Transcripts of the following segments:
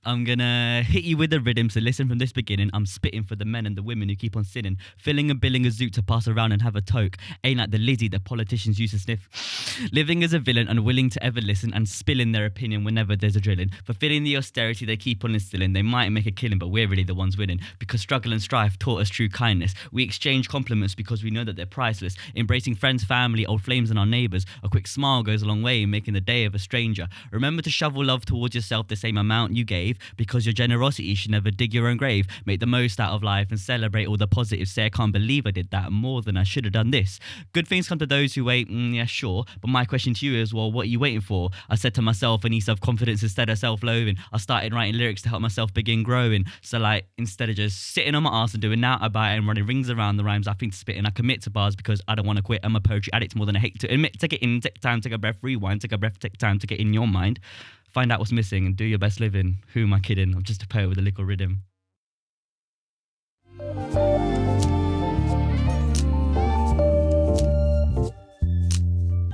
I'm gonna hit you with a rhythm, so listen from this beginning. I'm spitting for the men and the women who keep on sinning, filling and billing a zoot to pass around and have a toke. Ain't like the Lizzie the politicians used to sniff. Living as a villain, unwilling to ever listen and spilling their opinion whenever there's a drilling. Fulfilling the austerity they keep on instilling. They might make a killing, but we're really the ones winning. Because struggle and strife taught us true kindness. We exchange compliments because we know that they're priceless. Embracing friends, family, old flames and our neighbours. A quick smile goes a long way in making the day of a stranger. Remember to shovel love towards yourself the same amount you gave, because your generosity should never dig your own grave. Make the most out of life and celebrate all the positives. Say I can't believe I did that, more than I should have done this. Good things come to those who wait, yeah sure, but my question to you is, well, what are you waiting for? I said to myself, I need self-confidence instead of self-loathing. I started writing lyrics to help myself begin growing. So like, instead of just sitting on my ass and doing that about it and running rings around the rhymes I think to spit, and I commit to bars because I don't want to quit. I'm a poetry addict more than I hate to admit. Take it in, take time, take a breath, rewind, take a breath, take time to get in your mind. Find out what's missing and do your best living. Who am I kidding? I'm just a poet with a little rhythm.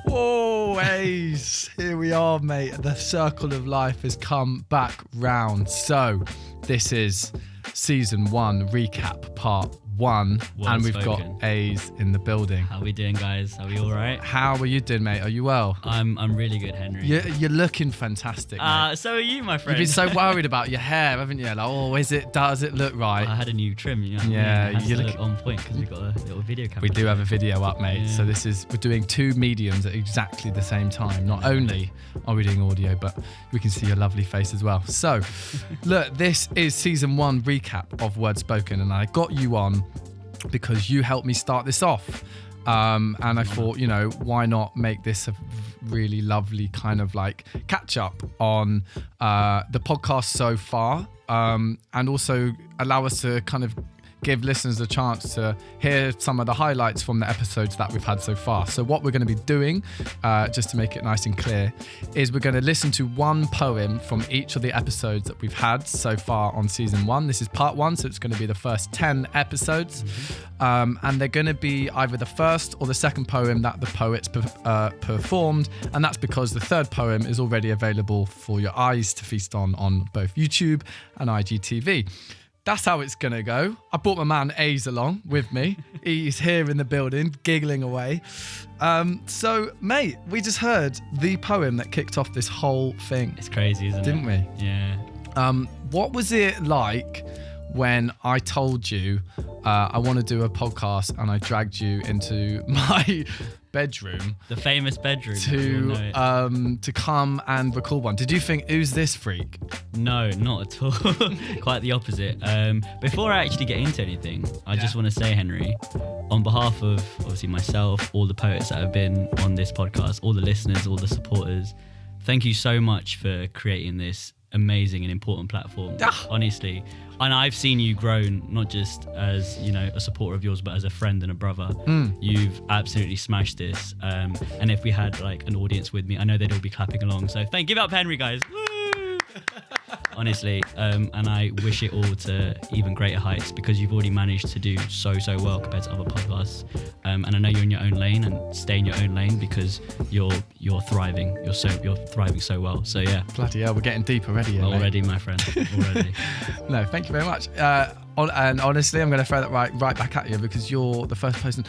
Whoa, Ace. Here we are, mate. The circle of life has come back round. So, this is season 1 recap part 1, and we've got A's in the building. How we doing, guys? Are we all right? How are you doing, mate? Are you well? I'm really good, Henry. You're looking fantastic, mate. So are you, my friend. You've been so worried about your hair, haven't you? Like, oh, does it look right? I had a new trim, you know. Yeah, you look on point because we've got a little video camera. We do have a video up, mate. Yeah. So we're doing 2 mediums at exactly the same time. Not only are we doing audio, but we can see your lovely face as well. So, look, this is season 1 recap of Word Spoken, and I got you on because you helped me start this off. And I thought, why not make this a really lovely kind of like catch up on the podcast so far, and also allow us to kind of give listeners a chance to hear some of the highlights from the episodes that we've had so far. So what we're going to be doing, just to make it nice and clear, is we're going to listen to 1 poem from each of the episodes that we've had so far on season 1. This is part 1, so it's going to be the first 10 episodes. And they're going to be either the first or the second poem that the poets performed, and that's because the third poem is already available for your eyes to feast on both YouTube and IGTV. That's how it's going to go. I brought my man A's along with me. He's here in the building, giggling away. So, mate, we just heard the poem that kicked off this whole thing. It's crazy, isn't it? Didn't we? Yeah. What was it like when I told you I want to do a podcast and I dragged you into my bedroom, the famous bedroom, to come and record one? Did you think, who's this freak? No, not at all. Quite the opposite. Before I actually get into anything, I just want to say, Henry, on behalf of obviously myself, all the poets that have been on this podcast, all the listeners, all the supporters, thank you so much for creating this amazing and important platform. Honestly. And I've seen you grown, not just as, a supporter of yours, but as a friend and a brother. You've absolutely smashed this. And if we had like an audience with me, I know they'd all be clapping along. So give it up, Henry, guys. Woo! Honestly, and I wish it all to even greater heights, because you've already managed to do so well compared to other podcasts. And I know you're in your own lane, and stay in your own lane because you're thriving. You're thriving so well. So yeah. Bloody hell, we're getting deep already. Already, my friend. Already. No, thank you very much. And honestly, I'm going to throw that right back at you, because you're the first person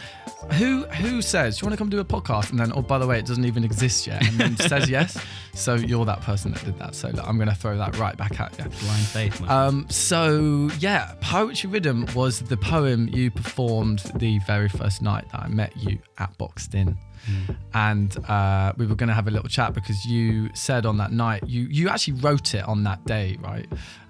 who says, do you want to come do a podcast? And then, oh, by the way, it doesn't even exist yet. And then says yes. So you're that person that did that. So look, I'm going to throw that right back at you. Blind faith, my friend. So yeah, Poetry Rhythm was the poem you performed the very first night that I met you at Boxed In. And we were going to have a little chat, because you said on that night, you actually wrote it on that day, right?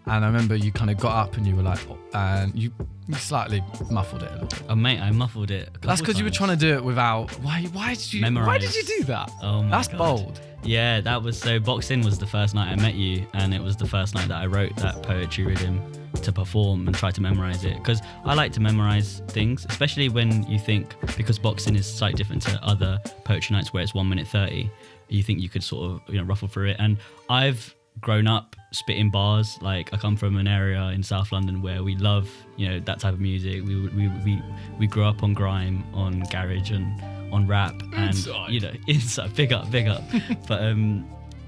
And I remember you kind of got up and you were like, and you slightly muffled it a little bit. Oh mate, I muffled it. That's because you were trying to do it without. Why did you do that? Oh my That's God. bold. Yeah, that was so. Boxed In was the first night I met you, and it was the first night that I wrote that poetry rhythm to perform and try to memorize it, because I like to memorize things, especially when you think, because Boxed In is slightly different to other poetry nights where it's 1 minute 30. You think you could sort of ruffle through it, and I've grown up spitting bars. Like, I come from an area in South London where we love that type of music. We grew up on grime, on garage, and on rap, and inside, big up. But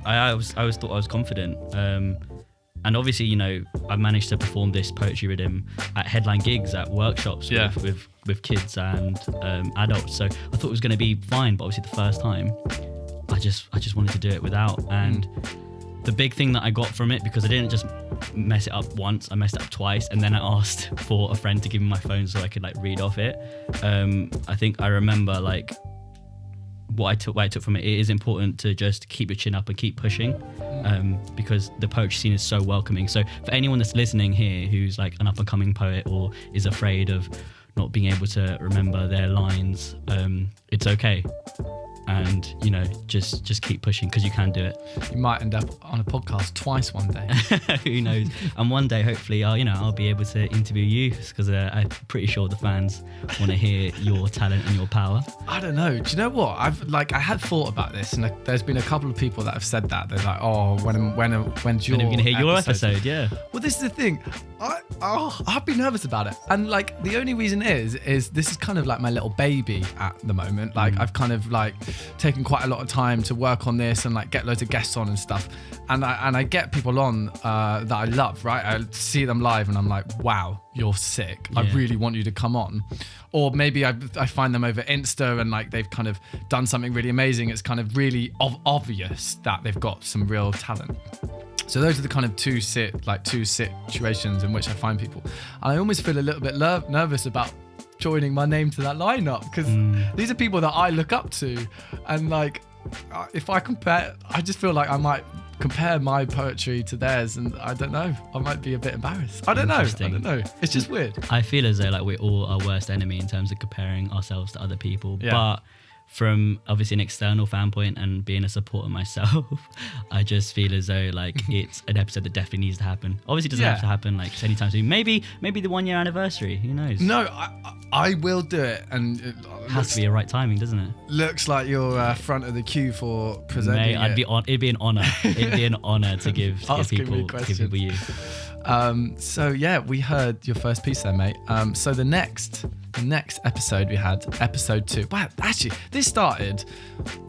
I always thought I was confident, and And obviously, you know, I've managed to perform this poetry rhythm at headline gigs, at workshops with kids and adults. So I thought it was going to be fine, but obviously the first time, I just wanted to do it without. And the big thing that I got from it, because I didn't just mess it up once, I messed it up twice, and then I asked for a friend to give me my phone so I could like read off it. I think I remember like what I took from it. It is important to just keep your chin up and keep pushing, because the poetry scene is so welcoming. So for anyone that's listening here who's like an up and coming poet or is afraid of not being able to remember their lines, it's okay. And, you know, just keep pushing, because you can do it. You might end up on a podcast twice one day. Who knows? And one day, hopefully, I'll be able to interview you, because I'm pretty sure the fans want to hear your talent and your power. I don't know. Do you know what? I had thought about this, and there's been a couple of people that have said that. They're like, oh, when's your When are we going to hear your episode? Yeah. Well, this is the thing. I've been nervous about it. And like, the only reason is this is kind of like my little baby at the moment. Like, I've kind of like taken quite a lot of time to work on this and like get loads of guests on and stuff. And I get people on that I love, right? I see them live and I'm like, wow, you're sick. I really want you to come on. Or maybe I find them over Insta and like they've kind of done something really amazing. It's kind of really obvious that they've got some real talent. So those are the kind of two situations in which I find people. And I almost feel a little bit nervous about joining my name to that lineup, because these are people that I look up to, and like if I compare, I just feel like I might compare my poetry to theirs, and I don't know, I might be a bit embarrassed. I don't know. It's just weird. I feel as though like we're all our worst enemy in terms of comparing ourselves to other people. But from obviously an external fan point and being a supporter myself, I just feel as though like it's an episode that definitely needs to happen. Obviously it doesn't have to happen like anytime soon. Maybe the 1 year anniversary, who knows? No, I will do it, and it has to be a right timing, doesn't it? Looks like you're front of the queue for presenting. Mate, it'd be an honour. It'd be an honour to give people you. So yeah, we heard your first piece there, mate. So the next episode we had, episode 2. Wow, actually, this started.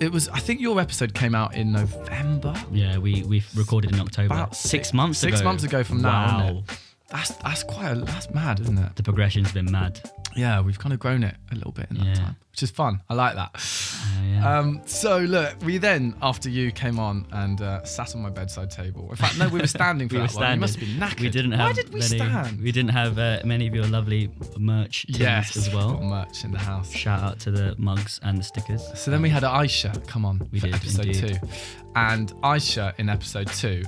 I think your episode came out in November. Yeah, we recorded in October. About 6 months ago. 6 months ago from now. Wow. That's mad, isn't it? The progression's been mad. Yeah, we've kind of grown it a little bit in that time, which is fun. I like that. So look, we then, after you came on and sat on my bedside table. In fact, no, we were standing for that one. You must have been knackered. Why did we stand? We didn't have many of your lovely merch tins as well. Got merch in the house. Shout out to the mugs and the stickers. So then we had Aicha come on for episode indeed. 2. And Aicha in episode 2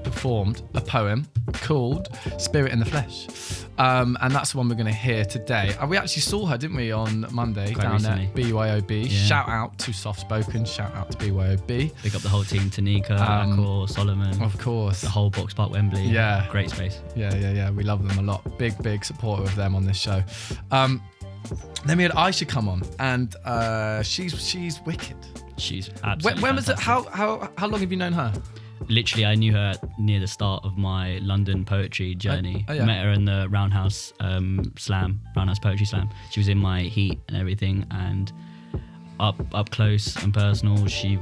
performed a poem called Spirit in the Flesh. And that's the one we're going to hear today. We actually saw her, didn't we, on Monday Quite down recently. at BYOB. Yeah. Shout out to Soft Spoken. Shout out to BYOB. Pick up the whole team, Tanika, Akor, Solomon. Of course. The whole Box Park Wembley. Yeah. Great space. Yeah. We love them a lot. Big supporter of them on this show. Then we had Aicha come on, and she's wicked. She's absolutely When was it? fantastic. How long have you known her? Literally, I knew her near the start of my London poetry journey. Oh, yeah. Met her in the Roundhouse Roundhouse Poetry Slam. She was in my heat and everything, and up close and personal, she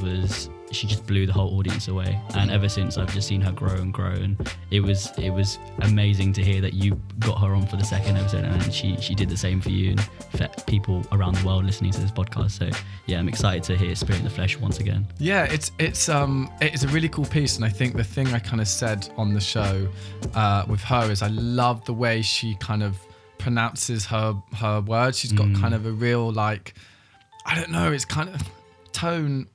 just blew the whole audience away. And ever since, I've just seen her grow and grow, and it was amazing to hear that you got her on for the second episode, and she did the same for you and for people around the world listening to this podcast. So yeah, I'm excited to hear Spirit in the Flesh once again. Yeah, it's a really cool piece, and I think the thing I kind of said on the show with her is I love the way she kind of pronounces her words. She's got kind of a real, like, I don't know, it's kind of tone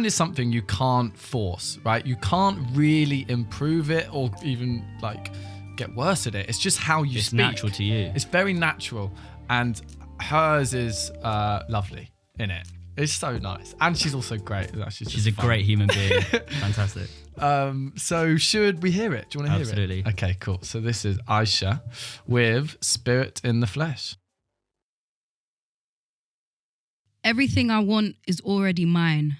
is something you can't force, right? You can't really improve it or even like get worse at it. It's just how you speak. It's natural to you. It's very natural, and hers is lovely in it. It's so nice, and she's also great. She's a great human being. Fantastic. So should we hear it? Do you want to hear it? Absolutely. Okay, cool. So this is Aicha with Spirit in the Flesh. Everything I want is already mine.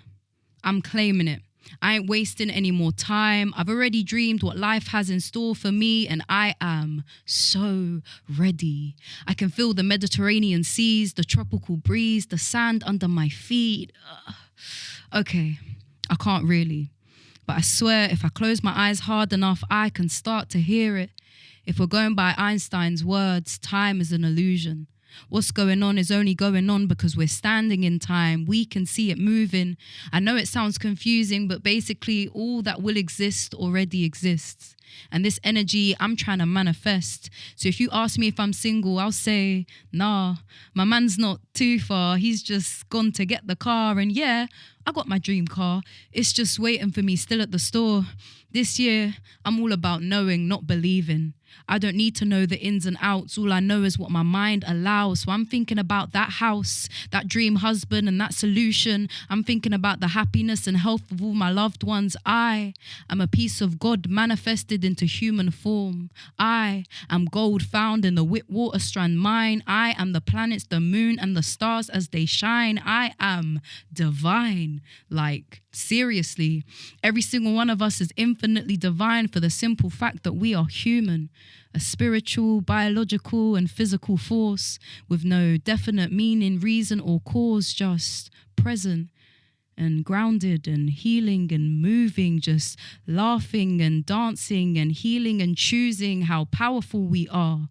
I'm claiming it. I ain't wasting any more time. I've already dreamed what life has in store for me, and I am so ready. I can feel the Mediterranean seas, the tropical breeze, the sand under my feet. Okay, I can't really. But I swear, if I close my eyes hard enough, I can start to hear it. If we're going by Einstein's words, time is an illusion. What's going on is only going on because we're standing in time. We can see it moving. I know it sounds confusing, but basically all that will exist already exists. And this energy I'm trying to manifest. So if you ask me if I'm single, I'll say, nah, my man's not too far. He's just gone to get the car. And yeah, I got my dream car. It's just waiting for me still at the store. This year, I'm all about knowing, not believing. I don't need to know the ins and outs. All I know is what my mind allows. So I'm thinking about that house, that dream husband and that solution. I'm thinking about the happiness and health of all my loved ones. I am a piece of God manifested into human form. I am gold found in the Whitwater Strand mine. I am the planets, the moon and the stars as they shine. I am divine. Like, seriously, every single one of us is infinitely divine for the simple fact that we are human. A spiritual, biological and physical force with no definite meaning, reason or cause, just present and grounded and healing and moving, just laughing and dancing and healing and choosing how powerful we are.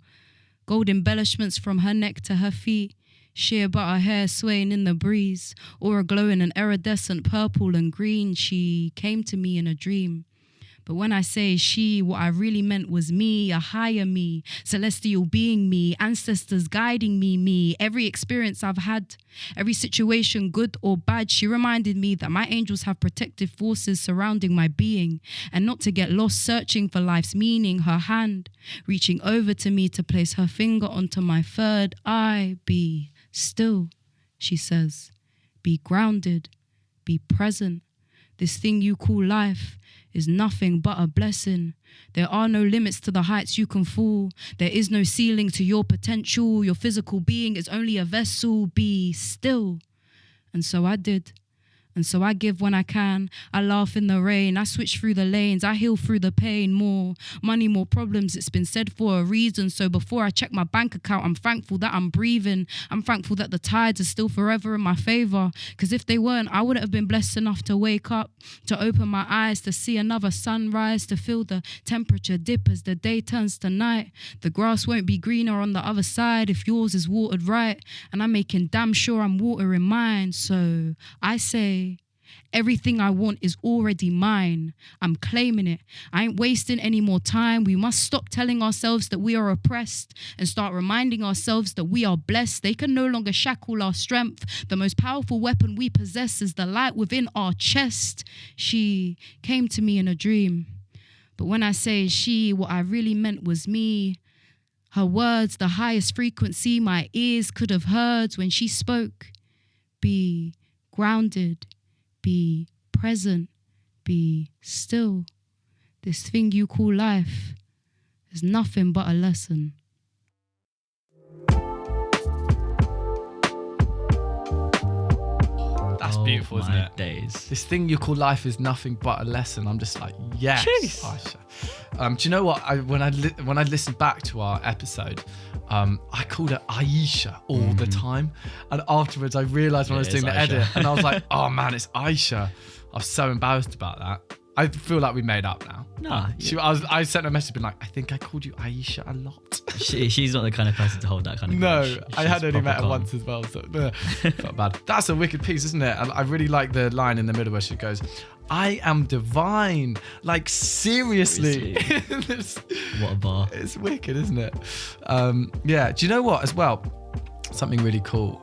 Gold embellishments from her neck to her feet, sheer butter hair swaying in the breeze, aura glowing an iridescent purple and green. She came to me in a dream. But when I say she, what I really meant was me, a higher me, celestial being me, ancestors guiding me, every experience I've had, every situation, good or bad. She reminded me that my angels have protective forces surrounding my being and not to get lost searching for life's meaning. Her hand reaching over to me to place her finger onto my third eye. Be still, she says. Be grounded. Be present. This thing you call life is nothing but a blessing. There are no limits to the heights you can fall. There is no ceiling to your potential. Your physical being is only a vessel. Be still. And so I did. And so I give when I can. I laugh in the rain. I switch through the lanes. I heal through the pain. More money, more problems. It's been said for a reason. So before I check my bank account, I'm thankful that I'm breathing. I'm thankful that the tides are still forever in my favor. Because if they weren't, I wouldn't have been blessed enough to wake up, to open my eyes, to see another sunrise, to feel the temperature dip as the day turns to night. The grass won't be greener on the other side if yours is watered right. And I'm making damn sure I'm watering mine. So I say, everything I want is already mine. I'm claiming it. I ain't wasting any more time. We must stop telling ourselves that we are oppressed and start reminding ourselves that we are blessed. They can no longer shackle our strength. The most powerful weapon we possess is the light within our chest. She came to me in a dream. But when I say she, what I really meant was me. Her words, the highest frequency my ears could have heard when she spoke. Be grounded. Be present, be still. This thing you call life is nothing but a lesson. That's beautiful, isn't it? Days. This thing you call life is nothing but a lesson. I'm just like, yes. Aicha. Do you know what? When I listened back to our episode, I called her Aicha all the time, and afterwards I realised when I was doing the edit, and I was like, oh man, it's Aicha. I was so embarrassed about that. I feel like we made up now. Nah, I sent her a message being like, I think I called you Aicha a lot. She's not the kind of person to hold that kind of No, grudge. I had only met her calm. once as well, so felt bad. That's a wicked piece, isn't it? And I really like the line in the middle where she goes, I am divine. Like, seriously. What a bar. It's wicked, isn't it? Yeah, do you know what as well? Something really cool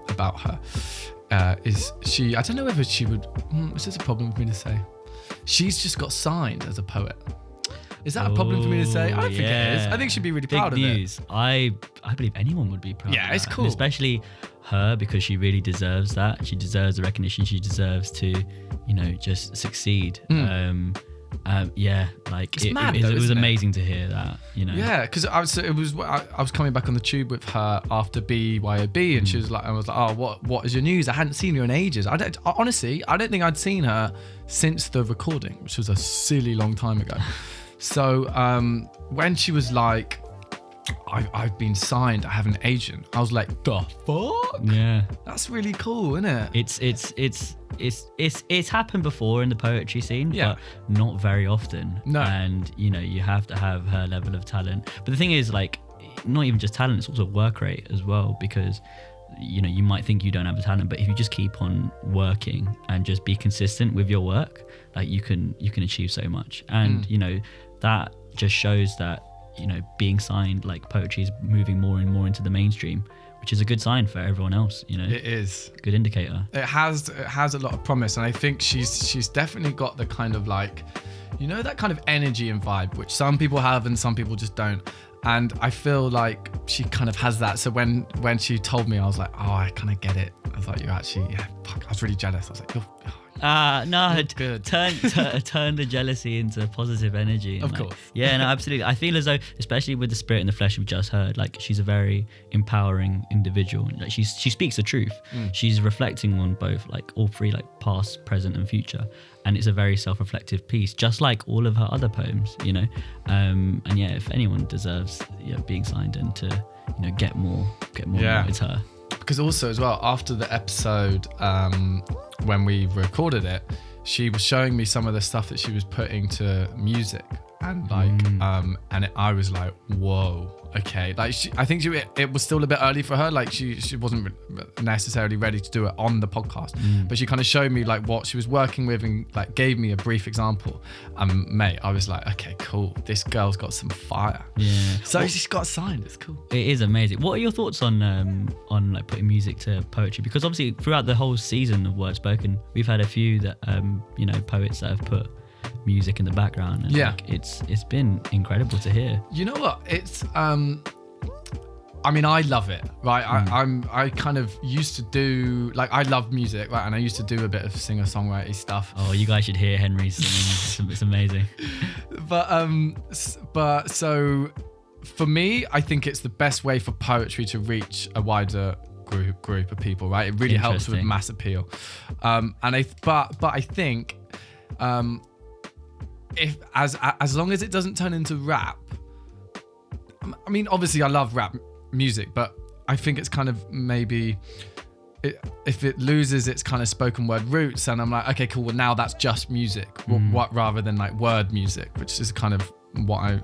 about her is she, I don't know whether she would, is this a problem for me to say? She's just got signed as a poet. Is that a problem for me to say? I don't think it is. I think she'd be really proud Big of news. I believe anyone would be proud. Yeah, of it's that. cool. And especially her, because she really deserves that. She deserves the recognition. She deserves to, just succeed. Yeah, like It's mad though, it was isn't it? amazing to hear that. Yeah, because I was coming back on the tube with her after BYOB, and she was like, I was like, oh, what is your news? I hadn't seen her in ages. Honestly, I don't think I'd seen her since the recording, which was a silly long time ago. So when she was like, I've been signed, I have an agent. I was like, the fuck? Yeah. That's really cool, isn't it? It's happened before in the poetry scene, Yeah. but not very often. No. And you have to have her level of talent. But the thing is, like, not even just talent, it's also work rate as well, because you might think you don't have a talent, but if you just keep on working and just be consistent with your work, like you can achieve so much. And that just shows that being signed, like, poetry is moving more and more into the mainstream, which is a good sign for everyone else. It is good indicator. It has a lot of promise, and I think she's definitely got the kind of, like, that kind of energy and vibe which some people have and some people just don't. And I feel like she kind of has that. So when she told me, I was like, oh, I kind of get it. I was like, you're actually, yeah, fuck. I was really jealous. I was like, No, good. Turn the jealousy into positive energy. Of course. Yeah, no, absolutely. I feel as though, especially with the Spirit and the Flesh we've just heard, like, she's a very empowering individual. Like, she speaks the truth. She's reflecting on both, like, all three, like, past, present, and future. And it's a very self-reflective piece, just like all of her other poems, And yeah, if anyone deserves being signed and to get more, it's her. Because also as well, after the episode, when we recorded it, she was showing me some of the stuff that she was putting to music, and like, I was like, whoa, okay. Like, I think it was still a bit early for her. Like, she wasn't necessarily ready to do it on the podcast, but she kind of showed me like what she was working with and like gave me a brief example. Mate, I was like, okay, cool. This girl's got some fire. Yeah. So she's got signed. It's cool. It is amazing. What are your thoughts on like putting music to poetry? Because obviously throughout the whole season of Word Spoken, we've had a few that poets that have put music in the background, and like, it's been incredible to hear. You know what? It's I mean, I love it, right? I kind of used to do, like, I love music, right? And I used to do a bit of singer-songwriting stuff. Oh, you guys should hear Henry singing. It's amazing. But so for me, I think it's the best way for poetry to reach a wider group of people, right? It really helps with mass appeal. But I think if as long as it doesn't turn into rap. I mean, obviously I love rap music, but I think it's kind of maybe if it loses its kind of spoken word roots, and I'm like, okay, cool, well, now that's just music, what rather than like word music, which is kind of what I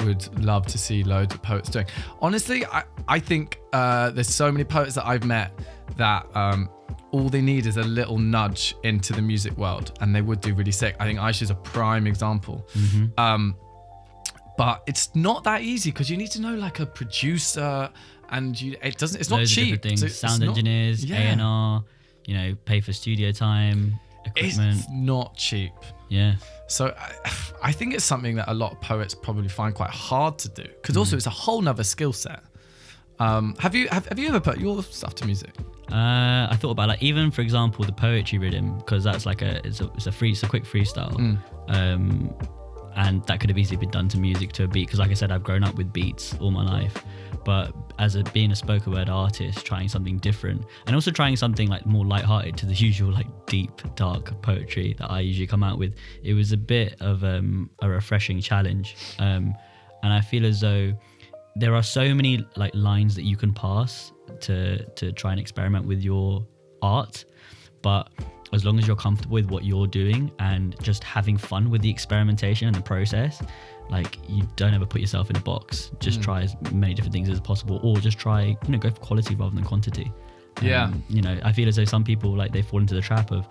would love to see loads of poets doing. Honestly, I think there's so many poets that I've met that all they need is a little nudge into the music world and they would do really sick. I think Aicha's a prime example. But it's not that easy because you need to know like a producer, and it's not cheap. Things. Sound engineers, A&R, pay for studio time, equipment. It's not cheap. Yeah. So I think it's something that a lot of poets probably find quite hard to do, because also it's a whole nother skill set. Have you ever put your stuff to music? I thought about, like, even for example the poetry rhythm, because that's like it's a quick freestyle. And that could have easily been done to music, to a beat, because like I said, I've grown up with beats all my life. But being a spoken word artist, trying something different, and also trying something like more lighthearted to the usual like deep, dark poetry that I usually come out with, it was a bit of a refreshing challenge. And I feel as though there are so many like lines that you can pass to try and experiment with your art, but as long as you're comfortable with what you're doing and just having fun with the experimentation and the process, like, you don't ever put yourself in a box. Just try as many different things as possible, or just try, go for quality rather than quantity. I feel as though some people, like, they fall into the trap of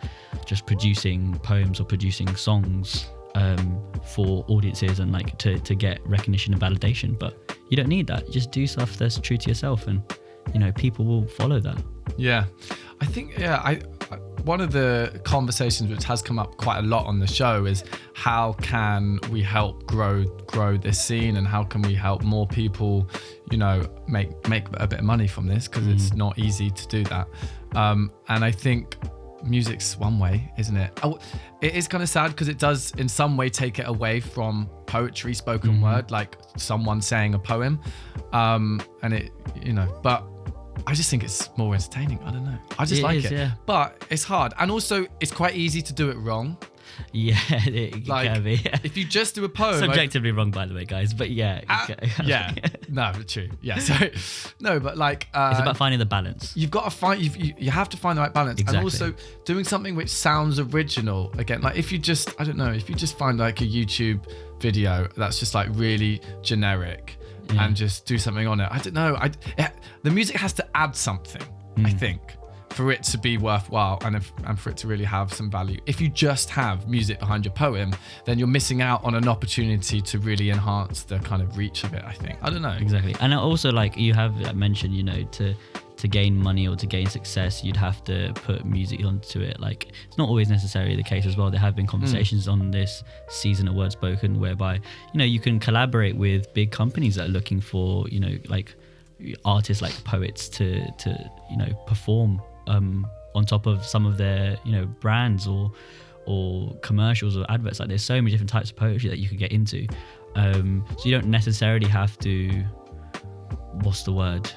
just producing poems or producing songs for audiences and like to get recognition and validation, but you don't need that. Just do stuff that's true to yourself, and people will follow that. I think one of the conversations which has come up quite a lot on the show is how can we help grow this scene, and how can we help more people make a bit of money from this, because it's not easy to do that. And I think music's one way, isn't it? It is kind of sad because it does in some way take it away from poetry, spoken word, like someone saying a poem, and it but I just think it's more entertaining. I don't know. I just like it. Yeah. But it's hard. And also, it's quite easy to do it wrong. Yeah, it Like, can be. if you just do a poem, Subjectively wrong, by the way, guys. But yeah, yeah, no, true. Yeah, so no, but like it's about finding the balance. You've got to find you have to find the right balance, Exactly. and also doing something which sounds original. Again, like if you just find like a YouTube video that's just like really generic and just do something on it. I don't know. The music has to add something. I think, for it to be worthwhile and for it to really have some value. If you just have music behind your poem, then you're missing out on an opportunity to really enhance the kind of reach of it, I think. I don't know. Exactly. And also, like you have mentioned, you know, to gain money or to gain success, you'd have to put music onto it. Like, it's not always necessarily the case as well. There have been conversations on this season of Word Spoken whereby, you know, you can collaborate with big companies that are looking for, you know, like artists like poets to you know, perform on top of some of their, you know, brands or commercials or adverts. Like, there's so many different types of poetry that you could get into, so you don't necessarily have to, what's the word,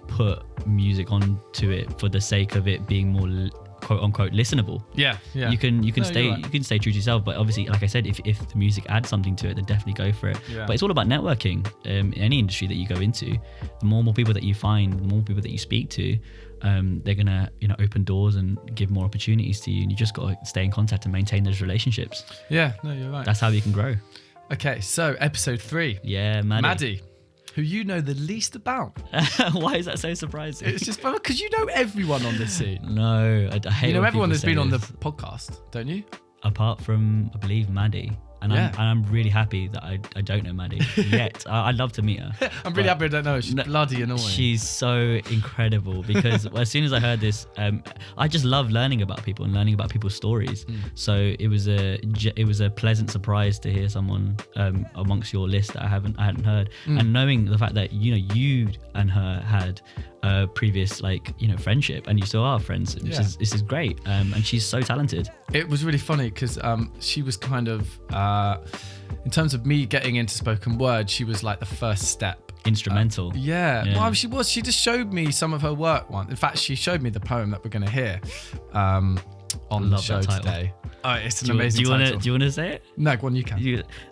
put music onto it for the sake of it being more quote unquote listenable. Yeah. You can No, stay you're right. you can stay true to yourself, but obviously, like I said, if the music adds something to it, then definitely go for it. Yeah. But it's all about networking. In any industry that you go into, the more people that you find, the more people that you speak to, they're gonna, you know, open doors and give more opportunities to you, and you just got to stay in contact and maintain those relationships. Yeah, no, you're right. That's how you can grow. Okay, so episode 3. Yeah, Maddie, who you know the least about. Why is that so surprising? It's just fun because you know everyone on this scene. No, I hate You know when everyone people that's say been on the this. podcast, don't you? Apart from, I believe, Maddie. And Yeah. I'm really happy that I don't know Maddie yet. I'd love to meet her. I'm really happy I don't know her. She's bloody annoying. She's so incredible because as soon as I heard this, I just love learning about people and learning about people's stories. So it was a pleasant surprise to hear someone amongst your list that I hadn't heard, and knowing the fact that, you know, you and her had a previous, like, you know, friendship, and you still are friends. This is great, and she's so talented. It was really funny because she was kind of, in terms of me getting into spoken word, she was like the first step. Instrumental. Yeah. Yeah. Well, she was. She just showed me some of her work once. In fact, she showed me the poem that we're going to hear on the Love show that title. today. Oh, it's an amazing Do title. you want to say it? No, go on, you can.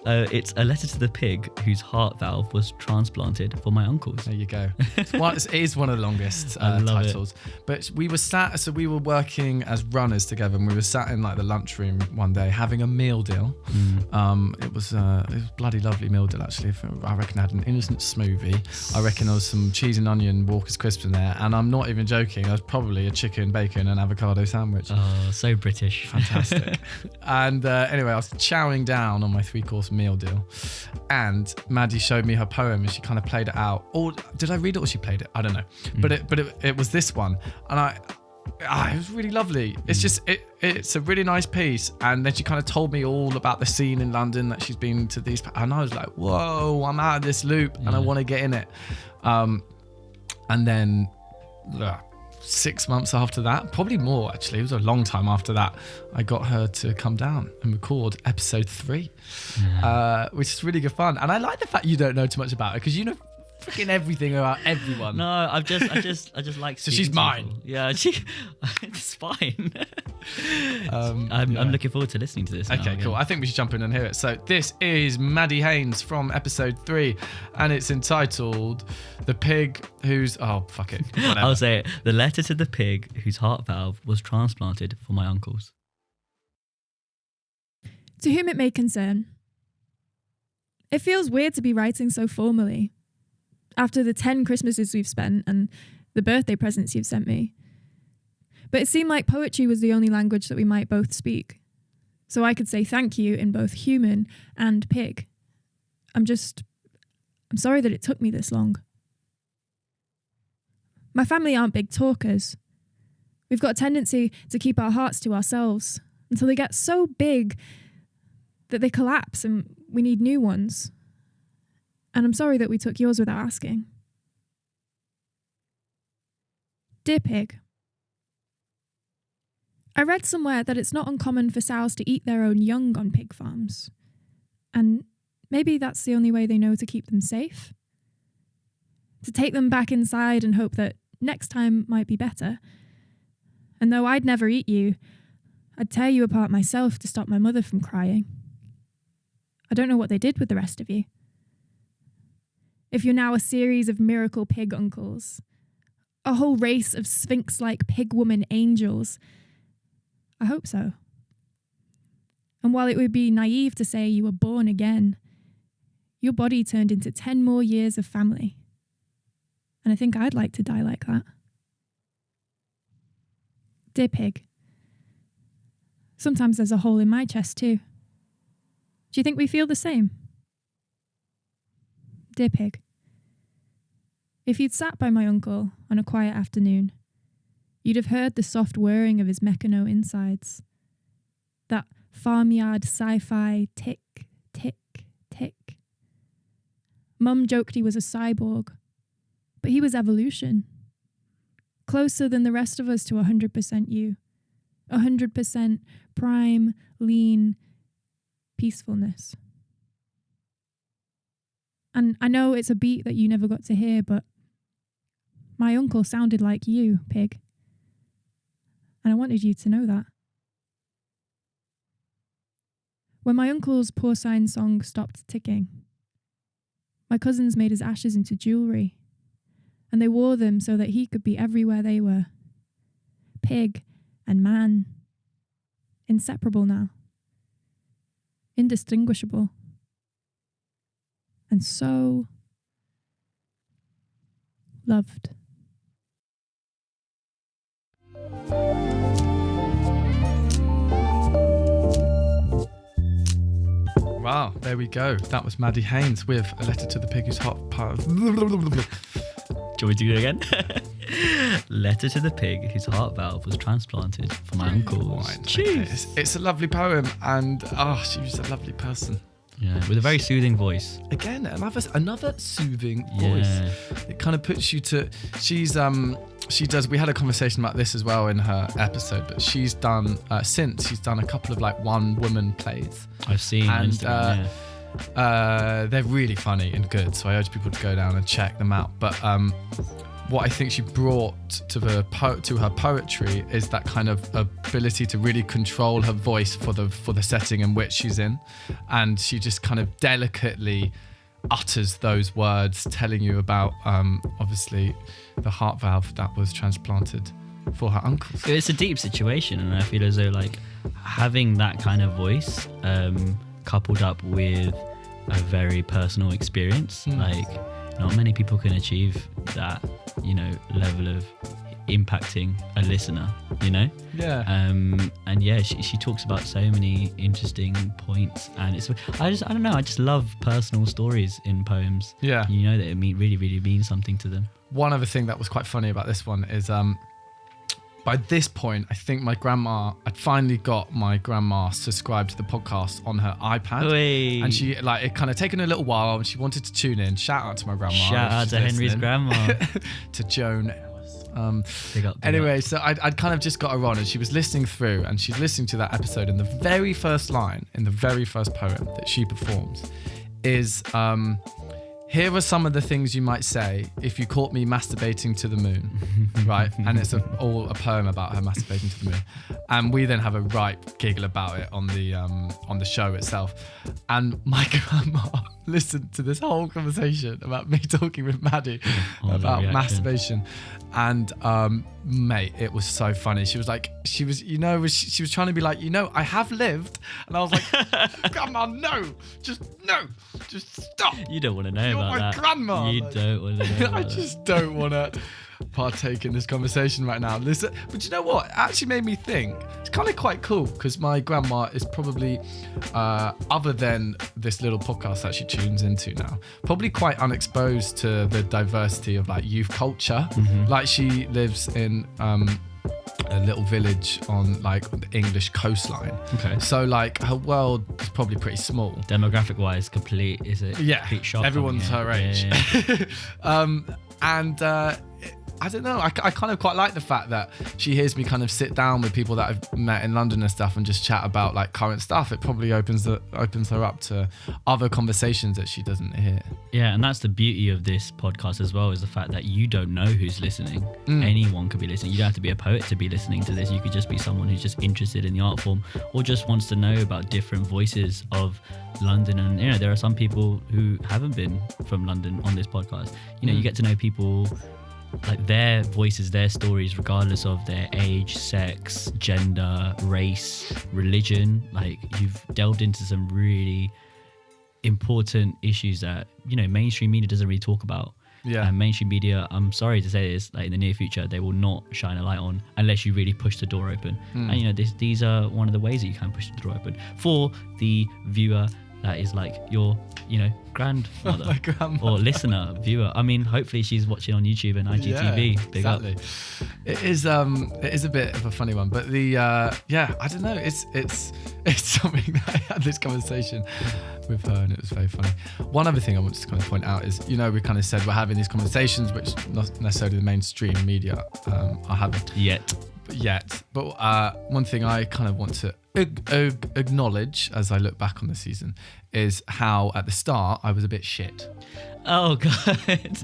It's a letter to the pig whose heart valve was transplanted for my uncles. There you go. It is one of the longest I love titles. But we were working as runners together, and we were sat in like the lunchroom one day having a meal deal. It was a bloody lovely meal deal, actually. I reckon I had an innocent smoothie. I reckon there was some cheese and onion Walker's crisps in there, and I'm not even joking. There was probably a chicken, bacon, and avocado sandwich. Oh, so British. Fantastic. And anyway, I was chowing down on my 3-course meal deal, and Maddie showed me her poem, and she kind of played it out. Or did I read it, or she played it? I don't know. But it was this one, and it was really lovely. It's just it's a really nice piece, and then she kind of told me all about the scene in London, that she's been to these, and I was like, whoa, I'm out of this loop, and I want to get in it. And then 6 months after that, probably more actually, it was a long time after that, I got her to come down and record episode 3, which is really good fun. And I like the fact you don't know too much about it, because you know freaking everything about everyone. No, I just like. So she's speaking to mine. people. Yeah, it's fine. I'm looking forward to listening to this. Okay, now, cool. yeah. I think we should jump in and hear it. So this is Maddie Haynes from episode 3, and it's entitled "The Pig Who's." Oh, fuck it. Whatever. I'll say it. The letter to the pig whose heart valve was transplanted for my uncles. To whom it may concern. It feels weird to be writing so formally, after the 10 Christmases we've spent and the birthday presents you've sent me. But it seemed like poetry was the only language that we might both speak, so I could say thank you in both human and pig. I'm sorry that it took me this long. My family aren't big talkers. We've got a tendency to keep our hearts to ourselves until they get so big that they collapse and we need new ones. And I'm sorry that we took yours without asking. Dear Pig, I read somewhere that it's not uncommon for sows to eat their own young on pig farms. And maybe that's the only way they know to keep them safe. To take them back inside and hope that next time might be better. And though I'd never eat you, I'd tear you apart myself to stop my mother from crying. I don't know what they did with the rest of you. If you're now a series of miracle pig uncles, a whole race of sphinx-like pig woman angels, I hope so. And while it would be naive to say you were born again, your body turned into 10 more years of family. And I think I'd like to die like that. Dear pig, sometimes there's a hole in my chest too. Do you think we feel the same? Dear pig, if you'd sat by my uncle on a quiet afternoon, you'd have heard the soft whirring of his mechano insides. That farmyard sci-fi tick, tick, tick. Mum joked he was a cyborg, but he was evolution. Closer than the rest of us to 100% you. 100% prime, lean peacefulness. And I know it's a beat that you never got to hear, but my uncle sounded like you, pig. And I wanted you to know that. When my uncle's porcine song stopped ticking, my cousins made his ashes into jewellery, and they wore them so that he could be everywhere they were. Pig and man. Inseparable now. Indistinguishable. And so loved. Wow, there we go. That was Maddie Haynes with A Letter to the Pig Whose Heart Valve. Do you want me to do it again? Letter to the pig whose heart valve was transplanted for my uncle. Cheers. It's a lovely poem, and she was a lovely person. Yeah, with a very soothing voice. Again, another soothing voice. It kind of puts you to. She does. We had a conversation about this as well in her episode, but she's done she's done a couple of like one-woman plays. I've seen, and Instagram, they're really funny and good. So I urge people to go down and check them out. But what I think she brought to her poetry is that kind of ability to really control her voice for the setting in which she's in, and she just kind of delicately utters those words, telling you about obviously the heart valve that was transplanted for her uncle. It's a deep situation, and I feel as though like having that kind of voice coupled up with a very personal experience, like not many people can achieve that, level of impacting a listener, Yeah. And yeah, she talks about so many interesting points, and I don't know, I just love personal stories in poems. Yeah. That it really, really means something to them. One other thing that was quite funny about this one is by this point, I think I'd finally got my grandma subscribed to the podcast on her iPad. Oy. And she, it kind of taken a little while, and she wanted to tune in. Shout out to my grandma. Shout out to Henry's grandma. To Joan. Big up. Anyway, so I'd kind of just got her on, and she was listening through, and she's listening to that episode, and the very first line in the very first poem that she performs is, here are some of the things you might say if you caught me masturbating to the moon, right? And it's all a poem about her masturbating to the moon. And we then have a right giggle about it on the show itself. And my grandma listened to this whole conversation about me talking with Maddie about masturbation. And mate, it was so funny. She was like, she was trying to be like, I have lived. And I was like, come on, just stop. You don't want to know about my that. Grandma. You don't want to know about I just don't want to partake in this conversation right now. Listen, but you know what? It actually made me think it's kind of quite cool, because my grandma is probably, other than this little podcast that she tunes into now, probably quite unexposed to the diversity of like youth culture. Like she lives in a little village on like the English coastline. Okay. So like her world is probably pretty small. Demographic wise, complete shock. Everyone's her age. Yeah. And I don't know. I kind of quite like the fact that she hears me kind of sit down with people that I've met in London and stuff and just chat about like current stuff. It probably opens her up to other conversations that she doesn't hear. Yeah, and that's the beauty of this podcast as well, is the fact that you don't know who's listening. Anyone could be listening. You don't have to be a poet to be listening to this. You could just be someone who's just interested in the art form or just wants to know about different voices of London. And you know, there are some people who haven't been from London on this podcast. You know, you get to know people, like their voices, their stories, regardless of their age, sex, gender, race, religion. Like, you've delved into some really important issues that, you know, mainstream media doesn't really talk about. Yeah. And mainstream media, I'm sorry to say this, like in the near future, they will not shine a light on unless you really push the door open. And you know, these are one of the ways that you can push the door open for the viewer that is like your, you know, grandmother or listener, viewer. I mean, hopefully she's watching on YouTube and IGTV. Yeah, Big up. exactly. It is a bit of a funny one, but the I don't know. It's something that I had this conversation with her, and it was very funny. One other thing I want to kind of point out is, you know, we kind of said we're having these conversations, which not necessarily the mainstream media are having yet. But one thing I kind of want to acknowledge as I look back on the season is how at the start I was a bit shit. Oh God.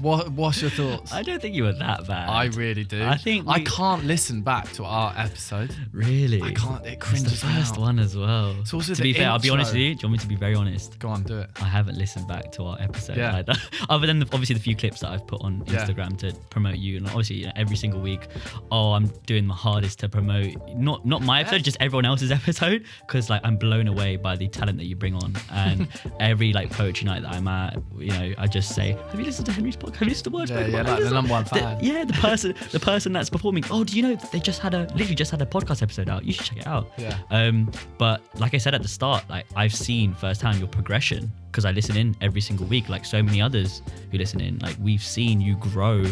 What's your thoughts? I don't think you were that bad. I really do. I think I can't listen back to our episode. Really? I can't. It It's cringes the first out. one as well. It's also to the be fair, I'll be intro. honest with you. Do you want me to be very honest? Go on, do it. I haven't listened back to our episode Yeah. either. Other than obviously the few clips that I've put on Yeah. Instagram to promote you, and obviously, you know, every single week, I'm doing my hardest to promote not my episode, just everyone else's episode, because like I'm blown away by the talent that you bring on. And every like poetry night that I'm at, you know, I just say, have you listened to Henry's podcast? Have you listened to Words? Yeah, like the number one fan. The person that's performing. Oh, do you know that they literally just had a podcast episode out? You should check it out. Yeah. But like I said at the start, like I've seen firsthand your progression, because I listen in every single week, like so many others who listen in. Like, we've seen you grow,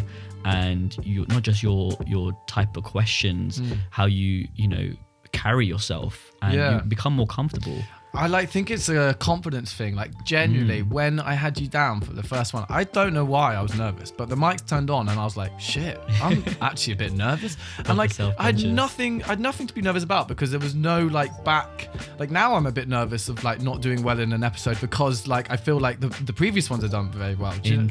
and you not just your type of questions, how you know carry yourself, and you become more comfortable. I think it's a confidence thing. Like, genuinely, when I had you down for the first one, I don't know why I was nervous, but the mic turned on and I was like, shit, I'm actually a bit nervous. And like, I had nothing to be nervous about, because there was no like back. Like, now I'm a bit nervous of like not doing well in an episode, because like I feel like the previous ones are done very well. Do you know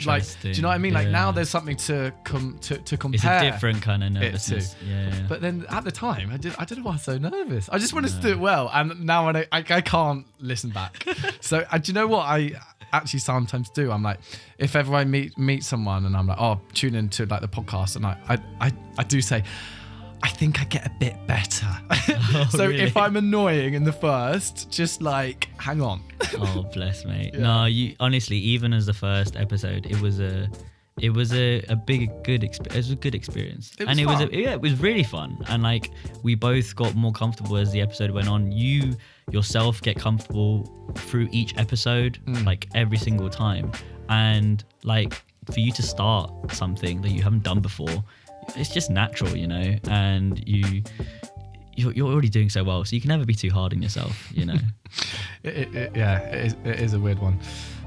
what I mean? Like, now there's something to compare. It's a different kind of nervousness. Yeah. But then at the time, I don't know why I was so nervous. I just wanted to do it well, and now I can't listen back. So do you know what I actually sometimes do? I'm like, if ever I meet someone and I'm like, oh, tune into like the podcast, and I do say, I think I get a bit better. So really? If I'm annoying in the first, just like hang on. Oh, bless, mate. Yeah. No, you honestly, even as the first episode, it was a good experience. It was a good experience. It was really fun. And like, we both got more comfortable as the episode went on. You yourself get comfortable through each episode, like every single time. And like, for you to start something that you haven't done before, it's just natural, you know. And you're already doing so well, so you can never be too hard on yourself, you know. It is a weird one.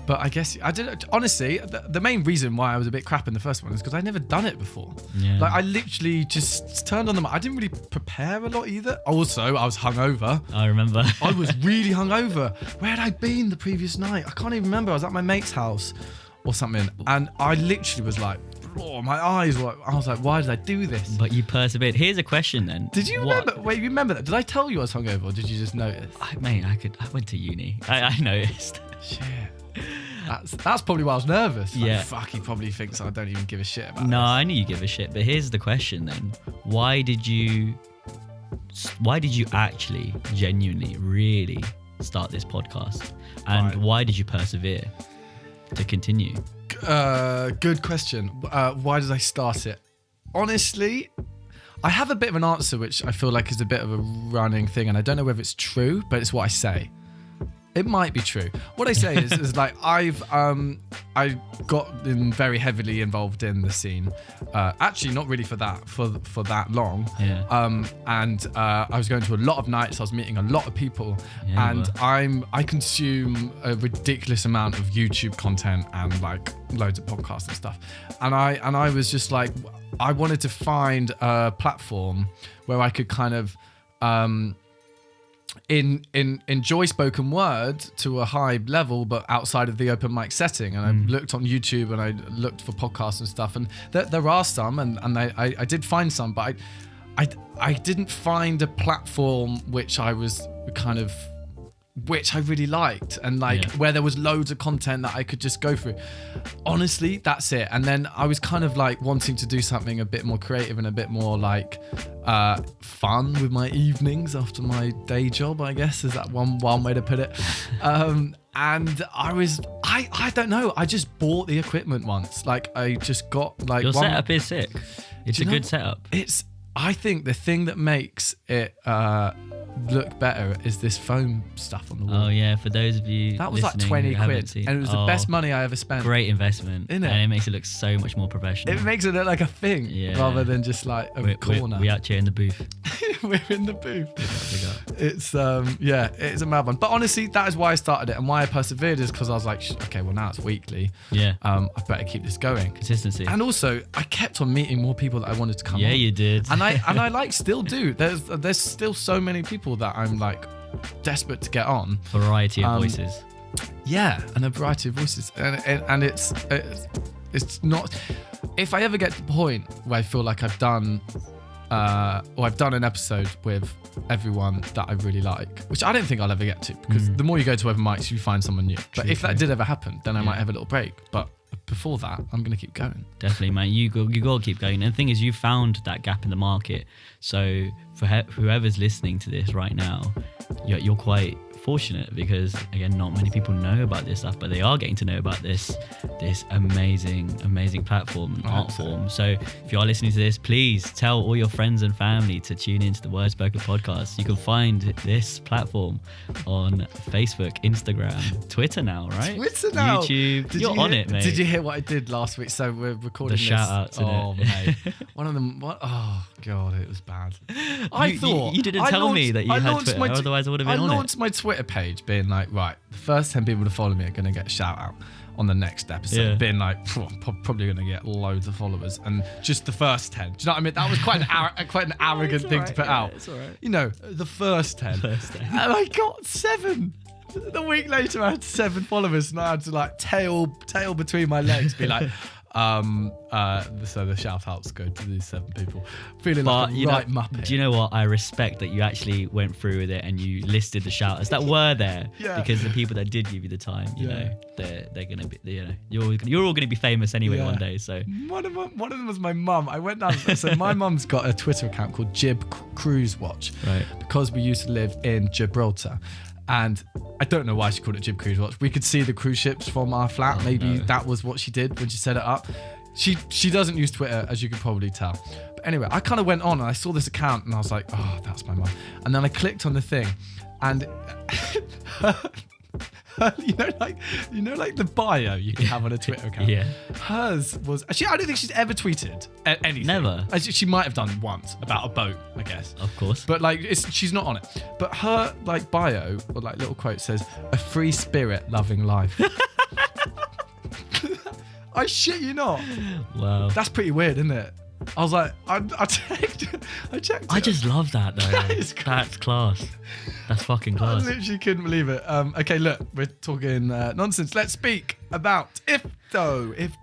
But I guess I didn't. Honestly, the main reason why I was a bit crap in the first one is because I'd never done it before. Yeah. Like, I literally just turned on them. I didn't really prepare a lot either. Also, I was hungover. I remember. I was really hungover. Where had I been the previous night? I can't even remember. I was at my mate's house or something, and I literally was like, oh, my eyes were. I was like, why did I do this? But you persevered. Here's a question then. Did you remember? Wait, you remember that? Did I tell you I was hungover, or did you just notice? I went to uni. I noticed. Shit. That's probably why I was nervous. Like, Yeah. Fuck, he probably thinks I don't even give a shit about No, this. I knew you give a shit. But here's the question then: why did you actually, genuinely, really start this podcast, and Right. why did you persevere to continue? Good question. Why did I start it? Honestly, I have a bit of an answer, which I feel like is a bit of a running thing, and I don't know whether it's true, but it's what I say. It might be true. What I say is like I got very heavily involved in the scene. Actually, not really for that long. Yeah. And I was going to a lot of nights. I was meeting a lot of people, Yeah, you and I consume a ridiculous amount of YouTube content and like loads of podcasts and stuff. And I was just like, I wanted to find a platform where I could kind of enjoy spoken word to a high level, but outside of the open mic setting. And I looked on YouTube and I looked for podcasts and stuff, and there are some, and I did find some, but I didn't find a platform which I really liked, and like where there was loads of content that I could just go through. Honestly, that's it. And then I was kind of like wanting to do something a bit more creative and a bit more like fun with my evenings after my day job, I guess, is that one way to put it. And I don't know, I just bought the equipment once. Like I just got like Your setup is sick. It's a good setup. I think the thing that makes it look better is this foam stuff on the wall. Oh yeah, for those of you that was like listening 20 who haven't quid, seen- and it was the best money I ever spent. Great investment, Isn't it? And it makes it look so much more professional. It makes it look like a thing, Yeah. rather than just like a corner. We out here in the booth. We're in the booth. Big up. It's it's a mad one. But honestly, that is why I started it, and why I persevered is because I was like, okay, well now it's weekly. Yeah. I better keep this going. Consistency. And also, I kept on meeting more people that I wanted to come on. Yeah, you did. And I like still do. There's still so many people that I'm like desperate to get on. Variety of voices. Yeah, and a variety of voices, and it's not. If I ever get to the point where I feel like I've done an episode with everyone that I really like, which I don't think I'll ever get to, because the more you go to open mics, you find someone new. But if that did ever happen, then I might have a little break. But before that, I'm gonna keep going. Definitely, man. You gotta keep going. And the thing is, you found that gap in the market. So for whoever's listening to this right now, you're quite fortunate, because again, not many people know about this stuff, but they are getting to know about this amazing platform and art form. So if you are listening to this, please tell all your friends and family to tune into the Word Spoken podcast. You can find this platform on Facebook, Instagram, Twitter now, right? Twitter now. YouTube. You're on it, mate. Did you hear what I did last week? So we're recording The shout outs, Oh, innit? mate. One of them. What? Oh god, it was bad. You didn't tell me that you had Twitter, otherwise I would have been on it. I launched my Twitter page being like, right, the first 10 people to follow me are going to get a shout out on the next episode. Yeah. Being like, probably going to get loads of followers, and just the first 10. Do you know what I mean? That was quite an arrogant thing to put out. It's all right. You know, the first 10. And I got 7. The week later, I had 7 followers, and I had to like tail between my legs, be like, so the shout outs go to these 7 people. Feeling like a right muppet. Do you know what? I respect that you actually went through with it and you listed the shout outs that were there. Yeah. Because the people that did give you the time, you know, they're gonna be, you know, you're all gonna be famous anyway one day. So one of them was my mum. I went down. So my mum's got a Twitter account called Jib Cruise Watch, right? Because we used to live in Gibraltar. And I don't know why she called it Jib Cruise Watch. We could see the cruise ships from our flat. Maybe that was what she did when she set it up. She doesn't use Twitter, as you could probably tell. But anyway, I kind of went on and I saw this account and I was like, oh, that's my mum. And then I clicked on the thing, and you know, like the bio you can have on a Twitter account. Yeah. Hers was actually, I don't think she's ever tweeted anything. Never. She might have done once about a boat, I guess. Of course. But like, she's not on it. But her like bio or like little quote says, "A free spirit loving life." I shit you not. Wow. That's pretty weird, isn't it? I was like, I checked. I just love that though. That's That's class. That's fucking I class. literally couldn't believe it. Okay, look, we're talking nonsense. Let's speak about Ifti.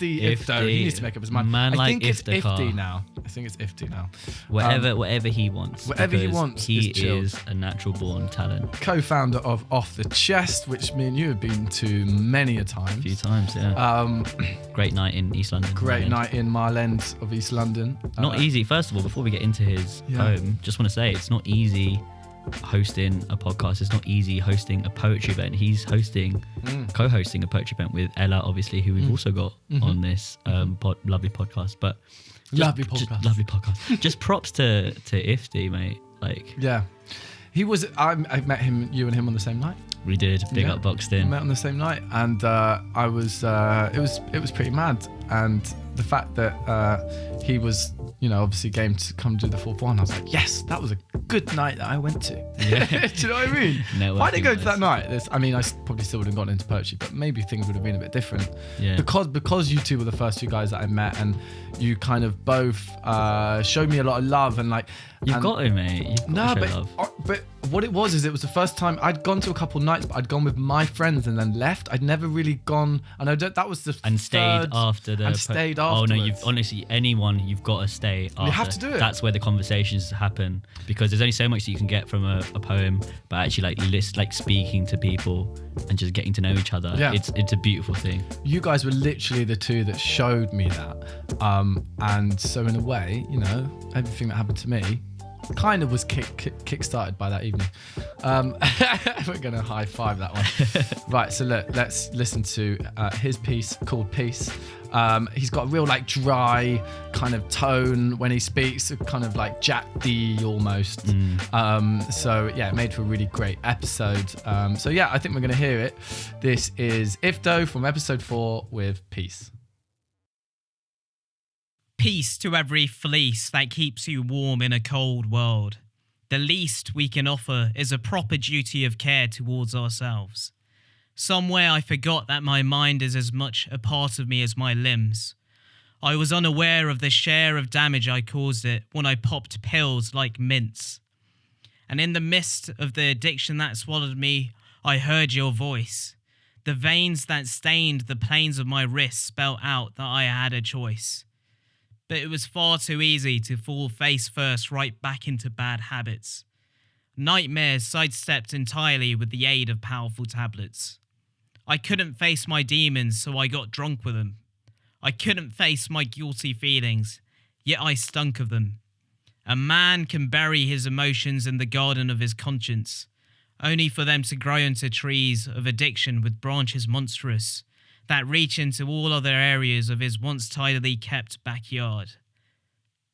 He needs to make up his mind. Man I like think it's Iftikhar. Ifti now. I think it's Ifti now. Whatever he wants. Whatever he because wants He is chilled. is a natural born talent. Co-founder of Off the Chest, which me and you have been to many a A time. few times, yeah. Great night in East London. Great Marlend. night in Marlend of East London. Not easy. First of all, before we get into his home, just want to say it's not easy hosting a podcast. It's not easy hosting a poetry event. He's co-hosting a poetry event with Ella, obviously, who we've also got on this lovely podcast. But Lovely podcast. Just props to Ifti, mate. Like, Yeah. He was. I met him, you and him on the same night. We did. Big Yeah. up Boxed We In. met on the same night, and I was it was pretty mad. And the fact that he was, obviously game to come do the fourth one, I was like, yes, that was a good night that I went to. Yeah. Do you know what I mean? Why did I go to Networking that night? I probably still would have gotten into poetry, but maybe things would have been a bit different. Yeah. Because you two were the first two guys that I met, and you kind of both showed me a lot of love and like. You've got it, mate. You've got to show love. But what it was was the first time I'd gone to a couple nights, but I'd gone with my friends and then left. I'd never really gone, and that was the And stayed after the. and stayed Oh no! afterwards. Honestly, you've got to stay. After. You have to do it. That's where the conversations happen, because there's only so much that you can get from a poem, but actually like speaking to people and just getting to know each other. Yeah. It's a beautiful thing. You guys were literally the two that showed me that, and so in a way, everything that happened to me kind of was kick-started by that evening. We're gonna high five that one. Right, so look, let's listen to his piece called Peace. He's got a real like dry kind of tone when he speaks, kind of like Jack D almost. So yeah, made for a really great episode. So yeah, I think we're gonna hear it. This is Ifto from episode 4 with Peace. Peace to every fleece that keeps you warm in a cold world. The least we can offer is a proper duty of care towards ourselves. Somewhere I forgot that my mind is as much a part of me as my limbs. I was unaware of the share of damage I caused it when I popped pills like mints. And in the midst of the addiction that swallowed me, I heard your voice. The veins that stained the plains of my wrists spelt out that I had a choice. But it was far too easy to fall face first right back into bad habits. Nightmares sidestepped entirely with the aid of powerful tablets. I couldn't face my demons, so I got drunk with them. I couldn't face my guilty feelings, yet I stunk of them. A man can bury his emotions in the garden of his conscience, only for them to grow into trees of addiction with branches monstrous, that reach into all other areas of his once tidily kept backyard.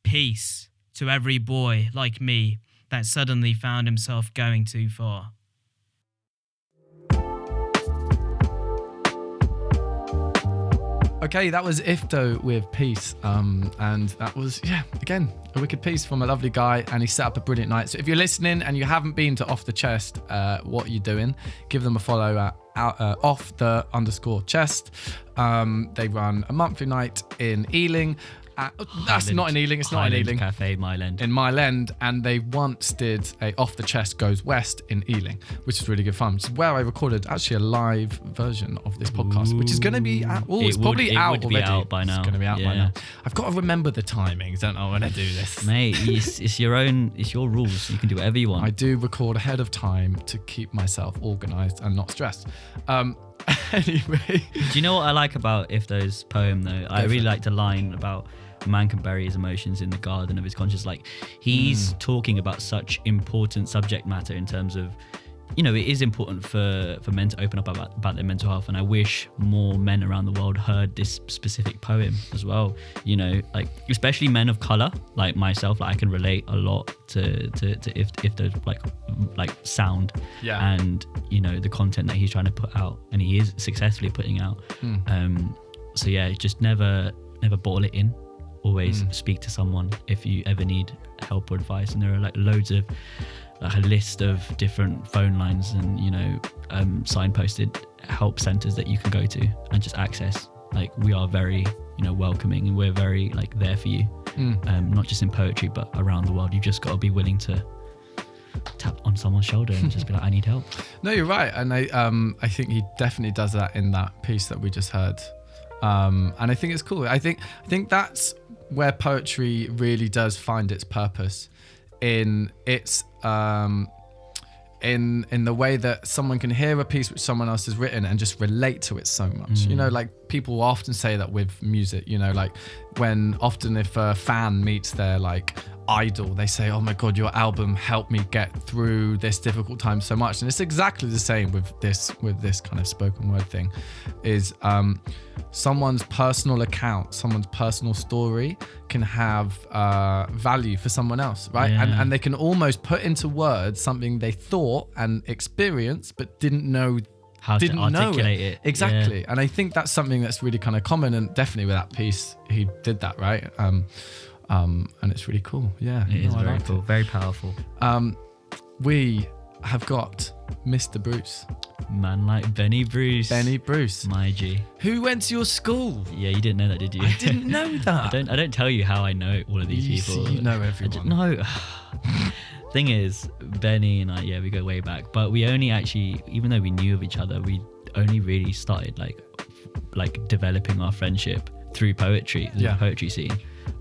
Peace to every boy like me that suddenly found himself going too far. Okay, that was Ifto with Peace, and that was, again, a wicked piece from a lovely guy, and he set up a brilliant night. So if you're listening and you haven't been to Off the Chest, what are you doing? Give them a follow at off_the_chest. They run a monthly night in Ealing. That's not in Ealing, it's not in Highland Ealing. Cafe, Mile End. In Mile End, and they once did a Off the Chest Goes West in Ealing, which is really good fun. Which is where I recorded actually a live version of this podcast, which is going to be out. It's probably out already. Be out by now. It's going to be out by Yeah. now. I've got to remember the timings, don't I, when I do this? Mate, it's your rules. You can do whatever you want. I do record ahead of time to keep myself organised and not stressed. Anyway. Do you know what I like about Ifto's poem though? I really like the line about a man can bury his emotions in the garden of his conscience. Like, he's talking about such important subject matter in terms of, it is important for men to open up about their mental health, and I wish more men around the world heard this specific poem as well. Like, especially men of colour like myself. Like, I can relate a lot to Ifto's like sound and the content that he's trying to put out, and he is successfully putting out. So yeah, just never bottle it in. Always speak to someone if you ever need help or advice, and there are like loads of a list of different phone lines and signposted help centers that you can go to and just access. Like, we are very welcoming, and we're very like there for you, not just in poetry but around the world. You've just got to be willing to tap on someone's shoulder and just be like, I need help. No, you're right, and I think he definitely does that in that piece that we just heard, and I think it's cool. I think that's where poetry really does find its purpose, in its in the way that someone can hear a piece which someone else has written and just relate to it so much. Like people often say that with music, you know, like when often if a fan meets their like idol, they say, oh my God, your album helped me get through this difficult time so much. And it's exactly the same with this kind of spoken word thing, is someone's personal account, someone's personal story can have value for someone else, right? Yeah. And they can almost put into words something they thought and experienced but didn't know How to articulate it. exactly. And I think that's something that's really kind of common, and definitely with that piece he did that, right? And it's really cool. Yeah, It is I very liked cool, it. very powerful. We have got Mr. Bruce, Man like Benny Bruce. Benny Bruce, My G. who went to your school. Yeah, you didn't know that, did you? I didn't know that. I don't tell you how I know all of these You people. see, you know everyone. No. Thing is, Benny and I, yeah, we go way back, but we only actually, even though we knew of each other, we only really started like developing our friendship through poetry, the poetry scene.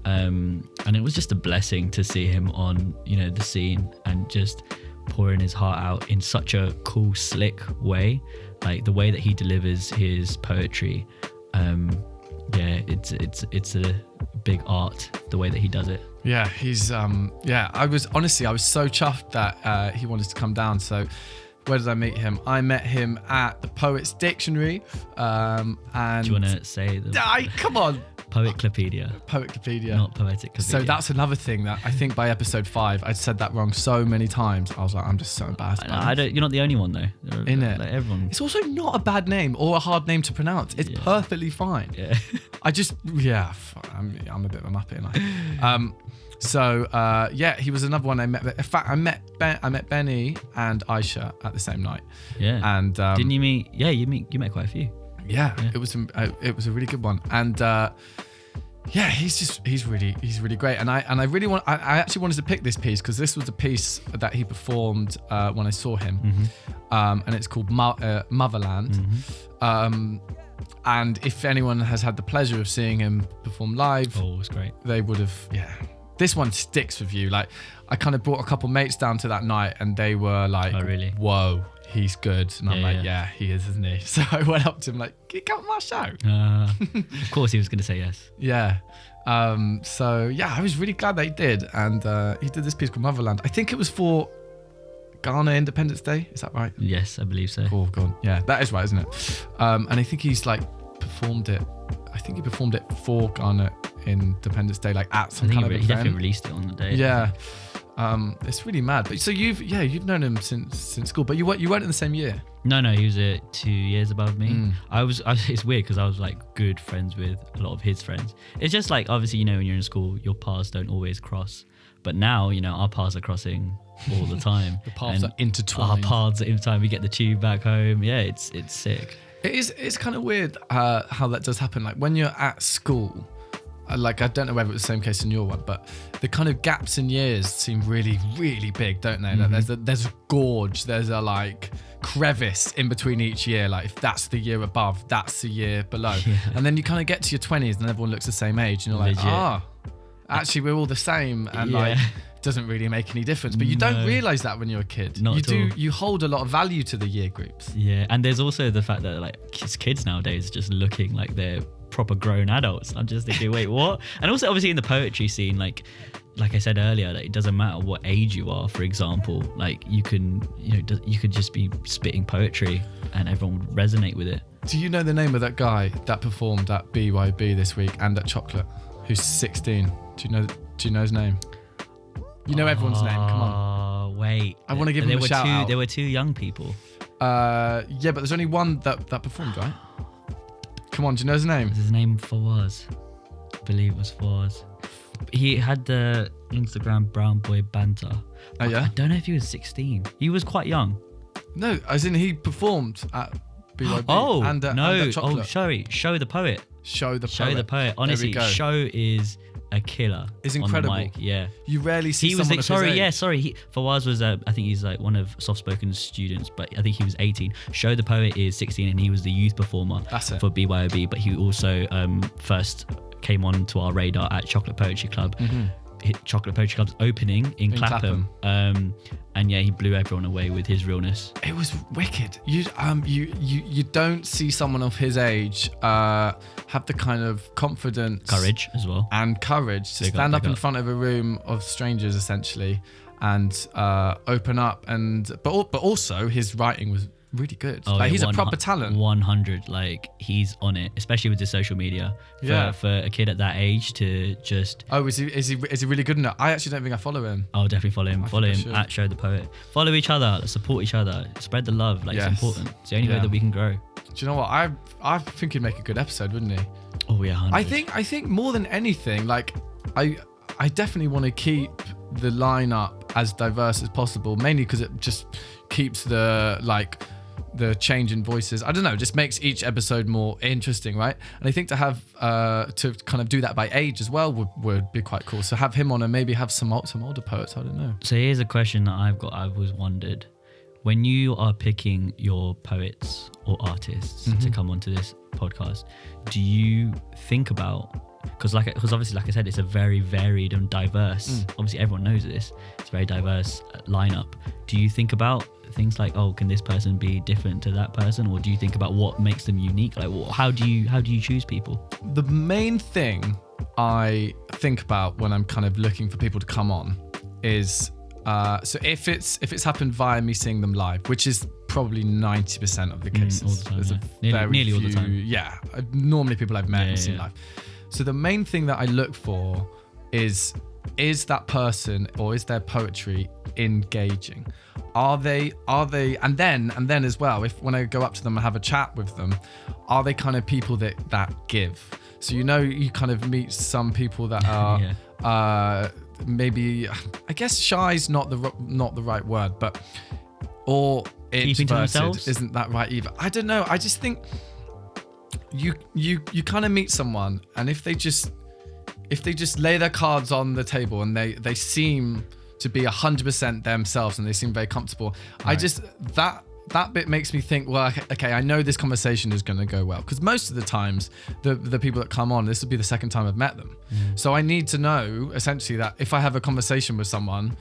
And it was just a blessing to see him on, you know, the scene and just pouring his heart out in such a cool, slick way. Like the way that he delivers his poetry, it's a big art, the way that he does it. Yeah, he's I was so chuffed that he wanted to come down. So where did I meet him? I met him at the Poets Dictionary. And Do you want to say the come on. Poetclopedia? Poetclopedia. Not Poeticlopedia. So that's another thing that I think by episode 5 I'd said that wrong so many times. I was like, I'm just so embarrassed. You're not the only one though. Innit? Like everyone. It's also not a bad name or a hard name to pronounce. It's perfectly fine. Yeah. I'm a bit of a muppet, aren't I? He was another one I met. In fact, I met Benny and Aicha at the same night. Yeah. And didn't you meet? Yeah, you met quite a few. Yeah. It was a really good one. And he's really great. And I actually wanted to pick this piece because this was a piece that he performed when I saw him. Mm-hmm. And it's called Motherland. Mm-hmm. And if anyone has had the pleasure of seeing him perform live, Oh, it was great. they would have, This one sticks with you. Like, I kind of brought a couple mates down to that night and they were like, Oh, really? Whoa, he's good. And I'm like, yeah. he is, isn't he? So I went up to him like, can you come to my show? Of course he was going to say yes. Yeah. I was really glad that he did. And he did this piece called Motherland. I think it was for Ghana Independence Day. Is that right? Yes, I believe so. Oh, God. Yeah, that is right, isn't it? And I think he's like performed it. I think he performed it for Ghana Independence Day, like at some kind of he event. definitely released it on the day. Yeah. It's really mad. But so you've known him since school, but you weren't in the same year. No, he was 2 years above me. It's weird because I was like good friends with a lot of his friends. It's just like, obviously, you know, when you're in school, your paths don't always cross. But now, you know, our paths are crossing all the time. The paths are intertwined. Our paths are intertwined. We get the tube back home. Yeah, it's sick. It's kind of weird how that does happen. Like when you're at school, like I don't know whether it's the same case in your one, but the kind of gaps in years seem really, really big, don't they? Mm-hmm. Like there's a gorge, there's a like crevice in between each year. Like if that's the year above, that's the year below. Yeah. And then you kind of get to your 20s and everyone looks the same age and you're like, Legit. actually we're all the same. And Yeah. like, it doesn't really make any difference. But you don't realize that when you're a kid. Not at all. You hold a lot of value to the year groups. Yeah, and there's also the fact that like kids nowadays are just looking like they're proper grown adults. I'm just thinking, wait, what? And also obviously in the poetry scene, like I said earlier, like, it doesn't matter what age you are. For example, like you could just be spitting poetry and everyone would resonate with it. Do you know the name of that guy that performed at BYB this week and at Chocolate, who's 16? Do you know his name? You know everyone's name. Come on. Oh, wait. I wanna give him a shout out. There were two young people. Yeah, but there's only one that performed, right? Come on, do you know his name? Was his name Fawaz? I believe it was Fawaz. He had the Instagram Brown Boy Banter. Oh, yeah? I don't know if he was 16. He was quite young. No, as in he performed at BYB Oh, and no. at Chocolate. Oh, sorry. Show the Poet. Show the Show the Poet. There Honestly, we go. Show is a killer. It's on the incredible. mic. Yeah. You rarely see He was someone like, of his age. Fawaz was, I think he's like one of soft-spoken students, but I think he was 18. Show the Poet is 16 and he was the youth performer That's it. for BYOB, but he also first came on to our radar at Chocolate Poetry Club. Mm-hmm. Chocolate Poetry Club's opening in Clapham. And yeah, he blew everyone away with his realness. It was wicked. You don't see someone of his age have the kind of confidence, Courage as well. and courage to stand up in front of a room of strangers essentially and open up. But also his writing was really good. He's a proper talent. 100. Like, he's on it, especially with the social media. For a kid at that age to just. Oh, is he really good enough? I actually don't think I follow him. I'll definitely follow him. Follow him at Show the Poet. Follow each other, support each other, spread the love. Like, it's important. It's the only way that we can grow. Do you know what? I think he'd make a good episode, wouldn't he? Oh yeah, 100. I think more than anything, like I definitely want to keep the lineup as diverse as possible, mainly because it just keeps the change in voices. I don't know, just makes each episode more interesting, right? And I think to have to kind of do that by age as well would be quite cool. So have him on and maybe have some older poets. I don't know. So here's a question that I've always wondered. When you are picking your poets or artists to come onto this podcast, do you think about, because obviously, like I said, it's a very varied and diverse, obviously everyone knows this, it's a very diverse lineup. Do you think about things like, oh, can this person be different to that person? Or do you think about what makes them unique? Like, how do you choose people? The main thing I think about when I'm kind of looking for people to come on is, so if it's happened via me seeing them live, which is probably 90% of the cases. All the time, nearly all the time. Yeah, normally people I've met and seen live. So the main thing that I look for is that person or is their poetry engaging? Are they and then as well, if when I go up to them and have a chat with them, are they kind of people that give? So you kind of meet some people that are maybe, I guess shy is not the right word, but or keeping to themselves isn't that right either. I don't know. I just think you kind of meet someone, and if they just lay their cards on the table and they seem to be 100% themselves and they seem very comfortable, right. I just that bit makes me think, well, okay, I know this conversation is going to go well, because most of the times the people that come on, this will be the second time I've met them. So I need to know essentially that if I have a conversation with someone,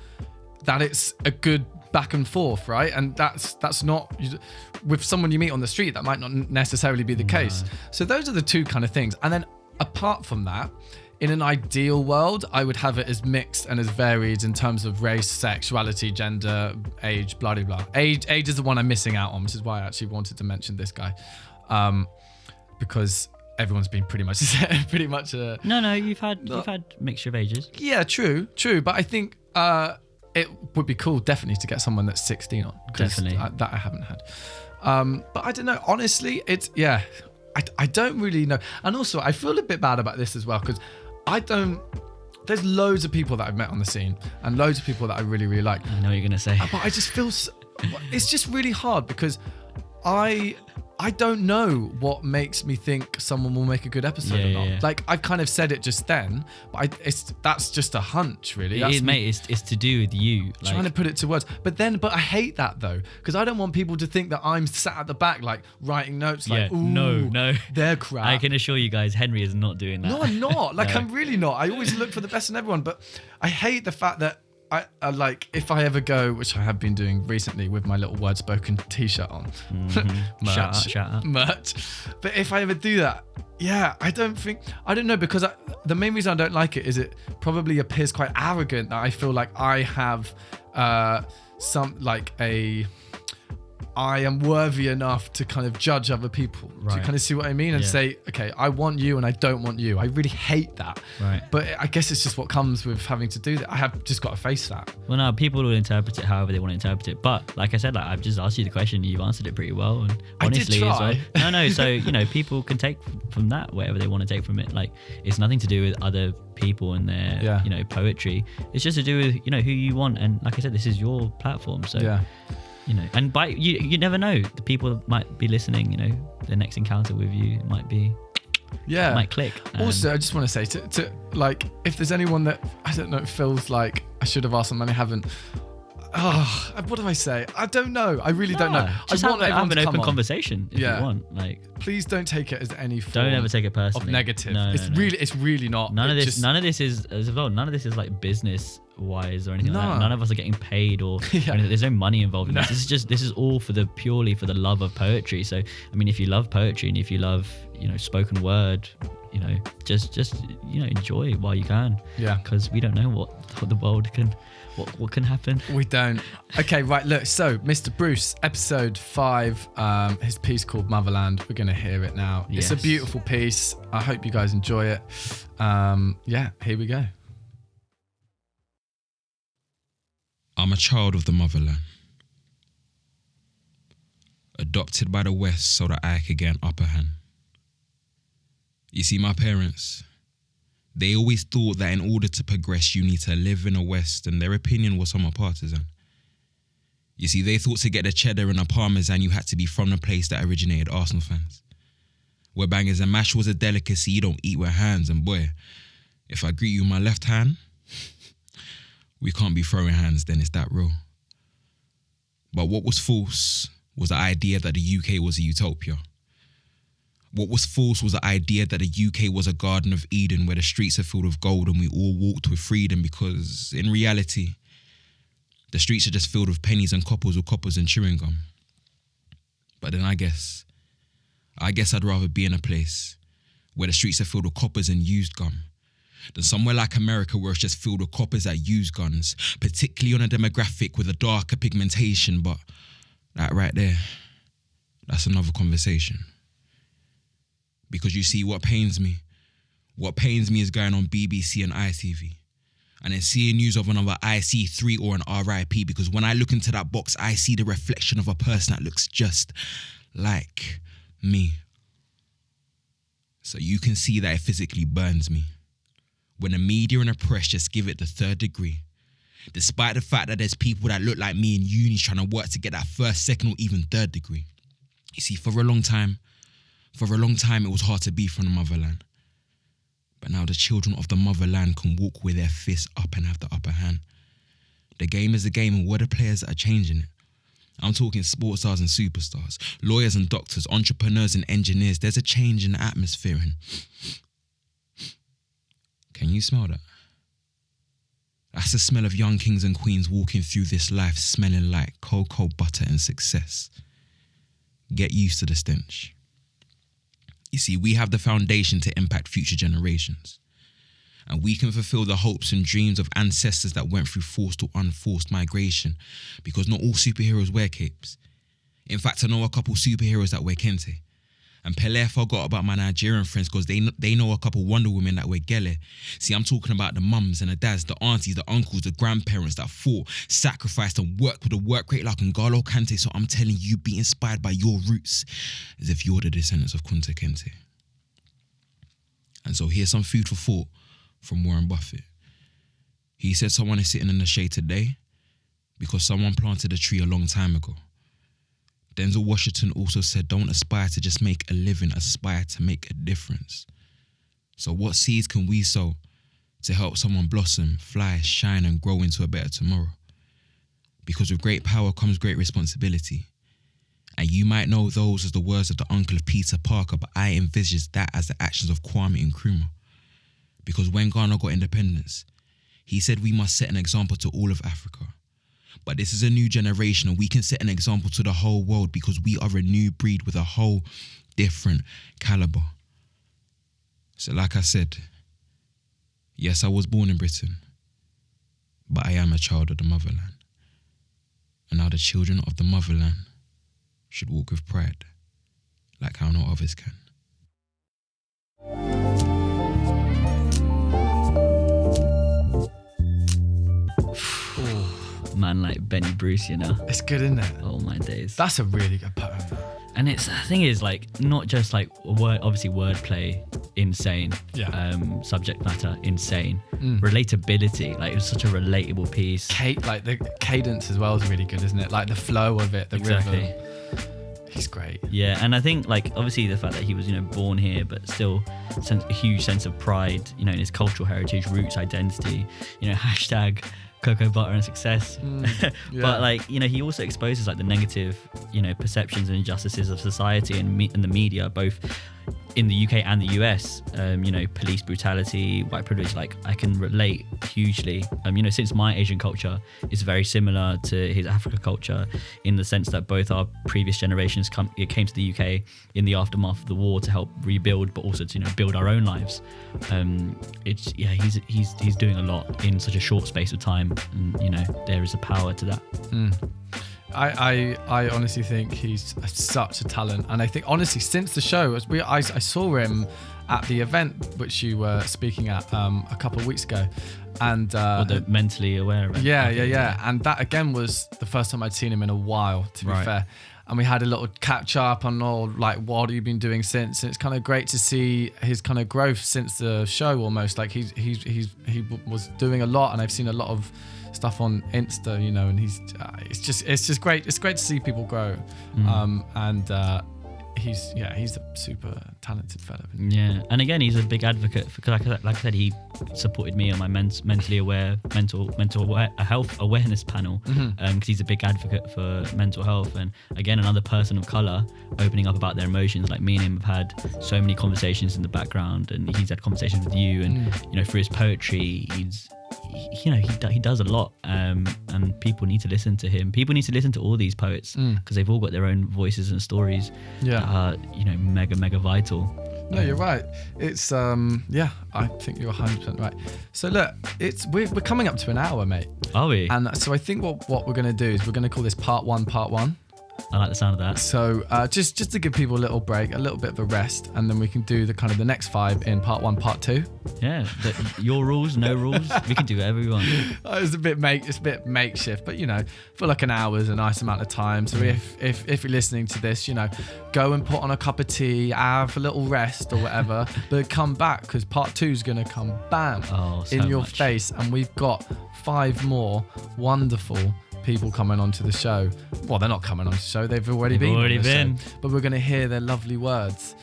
that it's a good back and forth, right? And that's not with someone you meet on the street, that might not necessarily be the case. So those are the two kind of things. And then apart from that, in an ideal world, I would have it as mixed and as varied in terms of race, sexuality, gender, age, blah, blah, blah. Age is the one I'm missing out on, which is why I actually wanted to mention this guy. Because everyone's been pretty much No, you've had mixture of ages. Yeah, true. But I think it would be cool definitely to get someone that's 16 on. Definitely. That I haven't had. But I don't know, honestly, I don't really know. And also I feel a bit bad about this as well, because there's loads of people that I've met on the scene and loads of people that I really, really like. I know what you're going to say. But I just feel, it's just really hard because I don't know what makes me think someone will make a good episode or not. Yeah. Like, I've kind of said it just then, but that's just a hunch, really. It's to do with you. Trying to put it to words. But I hate that, though, because I don't want people to think that I'm sat at the back, like, writing notes, like, ooh, no, they're crap. I can assure you guys, Henry is not doing that. No, I'm not. Like, no. I'm really not. I always look for the best in everyone, but I hate the fact that I like, if I ever go, which I have been doing recently with my little word spoken t-shirt on, Shout out. merch. But if I ever do that, I don't know, because the main reason I don't like it is it probably appears quite arrogant that I feel like I have I am worthy enough to kind of judge other people. Right. To kind of see what I mean and say, okay, I want you and I don't want you. I really hate that. Right. But I guess it's just what comes with having to do that. I have just got to face that. Well, no, people will interpret it however they want to interpret it. But like I said, I've just asked you the question, you've answered it pretty well. And honestly, I did try. No. So, people can take from that whatever they want to take from it. Like, it's nothing to do with other people and their, poetry. It's just to do with, who you want. And like I said, this is your platform. So, and you never know, the people might be listening, the next encounter with you might be, might click. Also, I just want to say to like, if there's anyone that, I don't know, feels like I should have asked them and I haven't, Oh, what do I say? I don't know. I really don't know. Just I want everyone have an to come open on. conversation if Yeah. you want. Like, Please don't take it as any form don't ever take it personally. of negative. No, it's no. really not. None of It this. just- None of this is as well. None of this is like business wise or anything like that. No. None of us are getting paid or Yeah. anything. There's no money involved in No. this. This is all purely for the love of poetry. So I mean, if you love poetry and if you love spoken word, just enjoy it while you can. Yeah. Because we don't know what the world can what can happen. We don't. Okay, right, look. So, Mr. Bruce, episode 5, his piece called Motherland. We're going to hear it now. It's a Yes. beautiful piece. I hope you guys enjoy it. Yeah, here we go. I'm a child of the motherland. Adopted by the West so that I could get an upper hand. You see, my parents, they always thought that in order to progress, you need to live in the West, and their opinion was somewhat partisan. You see, they thought to get the cheddar and the parmesan, you had to be from the place that originated Arsenal fans. Where bangers and mash was a delicacy you don't eat with hands, and boy, if I greet you with my left hand, we can't be throwing hands, then it's that real. But what was false was the idea that the UK was a utopia. What was false was the idea that the UK was a Garden of Eden where the streets are filled with gold and we all walked with freedom, because in reality, the streets are just filled with pennies and coppers or coppers and chewing gum. But then I guess I'd rather be in a place where the streets are filled with coppers and used gum than somewhere like America where it's just filled with coppers that use guns, particularly on a demographic with a darker pigmentation. But that right there, that's another conversation. Because you see, what pains me is going on BBC and ITV and then seeing news of another IC3 or an RIP, because when I look into that box, I see the reflection of a person that looks just like me. So you can see that it physically burns me when the media and the press just give it the 3rd degree, despite the fact that there's people that look like me in uni trying to work to get that 1st, 2nd or even 3rd degree. You see, for a long time it was hard to be from the motherland. But now the children of the motherland can walk with their fists up and have the upper hand. The game is a game, and we're the players that are changing it. I'm talking sports stars and superstars, lawyers and doctors, entrepreneurs and engineers. There's a change in the atmosphere, and can you smell that? That's the smell of young kings and queens walking through this life smelling like cocoa butter and success. Get used to the stench. You see, we have the foundation to impact future generations. And we can fulfill the hopes and dreams of ancestors that went through forced or unforced migration, because not all superheroes wear capes. In fact, I know a couple superheroes that wear kente. And Pele forgot about my Nigerian friends because they know a couple Wonder Women that wear gele. See, I'm talking about the mums and the dads, the aunties, the uncles, the grandparents that fought, sacrificed and worked with a work rate like N'Golo Kante. So I'm telling you, be inspired by your roots as if you're the descendants of Kunta Kinte. And so here's some food for thought from Warren Buffett. He said someone is sitting in the shade today because someone planted a tree a long time ago. Denzel Washington also said, don't aspire to just make a living, aspire to make a difference. So what seeds can we sow to help someone blossom, fly, shine, and grow into a better tomorrow? Because with great power comes great responsibility. And you might know those as the words of the uncle of Peter Parker, but I envisage that as the actions of Kwame Nkrumah. Because when Ghana got independence, he said we must set an example to all of Africa. But this is a new generation, and we can set an example to the whole world because we are a new breed with a whole different caliber. So like I said, yes, I was born in Britain, but I am a child of the motherland. And now the children of the motherland should walk with pride, like how no others can. Man like Benny Bruce, you know. It's good, isn't it? Oh my days. That's a really good poem. And it's, the thing is, like, not just like obviously wordplay, insane. Yeah. Subject matter, insane. Relatability, like, it was such a relatable piece. Like the cadence as well is really good, isn't it? Like the flow of it, the Exactly. rhythm. He's great. Yeah, and I think, like, obviously the fact that he was, born here, but still a huge sense of pride, in his cultural heritage, roots, identity, hashtag cocoa butter and success. Yeah. But like, you know, he also exposes like the negative, you know, perceptions and injustices of society and the media, both in the UK and the US. You know, police brutality, white privilege. Like, I can relate hugely. You know, since my Asian culture is very similar to his Africa culture, in the sense that both our previous generations came to the UK in the aftermath of the war to help rebuild, but also to, you know, build our own lives. He's doing a lot in such a short space of time, and you know, there is a power to that. I honestly think he's such a talent, and I think honestly since the show, I saw him at the event which you were speaking at a couple of weeks ago, and Or the mentally aware event. yeah, and that again was the first time I'd seen him in a while, to be fair. And we had a little catch up on all like what have you been doing since, and it's kind of great to see his kind of growth since the show. Almost like he was doing a lot, and I've seen a lot of stuff on Insta, you know, and it's just great. It's great to see people grow. He's a super talented fella. Yeah, and again, he's a big advocate for, like I said, he supported me on my mentally aware health awareness panel, because he's a big advocate for mental health. And again, another person of color opening up about their emotions. Like, me and him have had so many conversations in the background, and he's had conversations with you, and you know, through his poetry, he does a lot, and people need to listen to him. People need to listen to all these poets, because they've all got their own voices and stories that are, you know, mega vital. No, you're right. It's I think you're 100% right. So look, we're coming up to an hour, mate. Are we? And so I think what we're going to do is we're going to call this part one. I like the sound of that. So just to give people a little break, a little bit of a rest, and then we can do the next 5 in part 1, part 2. Yeah, your rules, no rules. We can do whatever we want. It's a bit makeshift, but you know, for like an hour is a nice amount of time. So if you're listening to this, you know, go and put on a cup of tea, have a little rest or whatever, but come back, because part 2 is going to come bam in your face, and we've got 5 more wonderful people coming onto the show. Well, they're not coming onto the show, they've already been. Show, but we're going to hear their lovely words.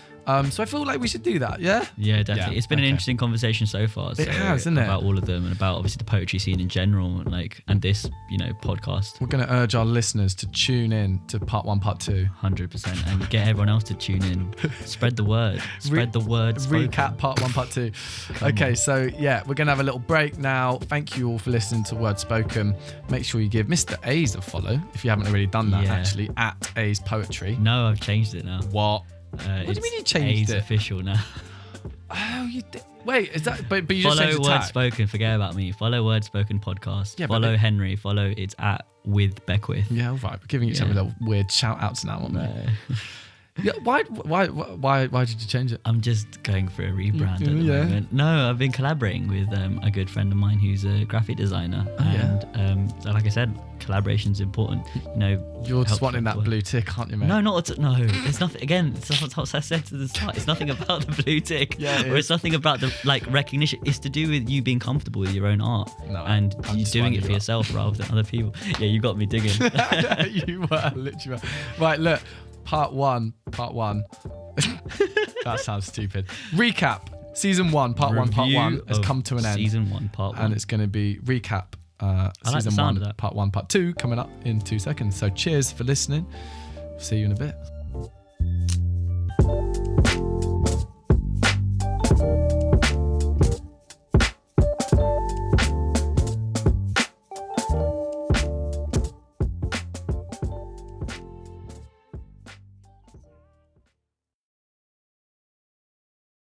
So I feel like we should do that, yeah? Yeah, definitely. It's been an interesting conversation so far. It has, isn't it? About all of them, and about obviously the poetry scene in general, and this, you know, podcast. We're going to urge our listeners to tune in to part 1, part 2. 100%, and get everyone else to tune in. Spread the word. Spread the word. Recap part 1, part 2. Okay, so yeah, we're going to have a little break now. Thank you all for listening to Word Spoken. Make sure you give Mr. A's a follow if you haven't already done that, actually, at A's Poetry. No, I've changed it now. What? What do you mean you changed it? It's official now. Oh, you did. Wait, is that? But you follow just changed the Word tag. Spoken. Forget about me. Follow Word Spoken podcast. Yeah, follow Henry. Follow it's at with Beckwith. Yeah, all right. We're giving each other little weird shout outs now, aren't we? Yeah, why did you change it? I'm just going for a rebrand at the moment. No, I've been collaborating with a good friend of mine who's a graphic designer, so like I said, collaboration's important. You know, you're just wanting that blue tick, aren't you, mate? No, no. It's nothing. Again, it's what I said to the start. It's nothing about the blue tick, or it's nothing about the like recognition. It's to do with you being comfortable with your own art and you doing it for yourself rather than other people. Yeah, you got me digging. You were literally right. Look. Part one. That sounds stupid. Recap. Season 1, part 1, part 1 has come to an end. Season 1, part 1. And it's going to be recap. Season 1, part 1, part 2 coming up in 2 seconds. So cheers for listening. See you in a bit.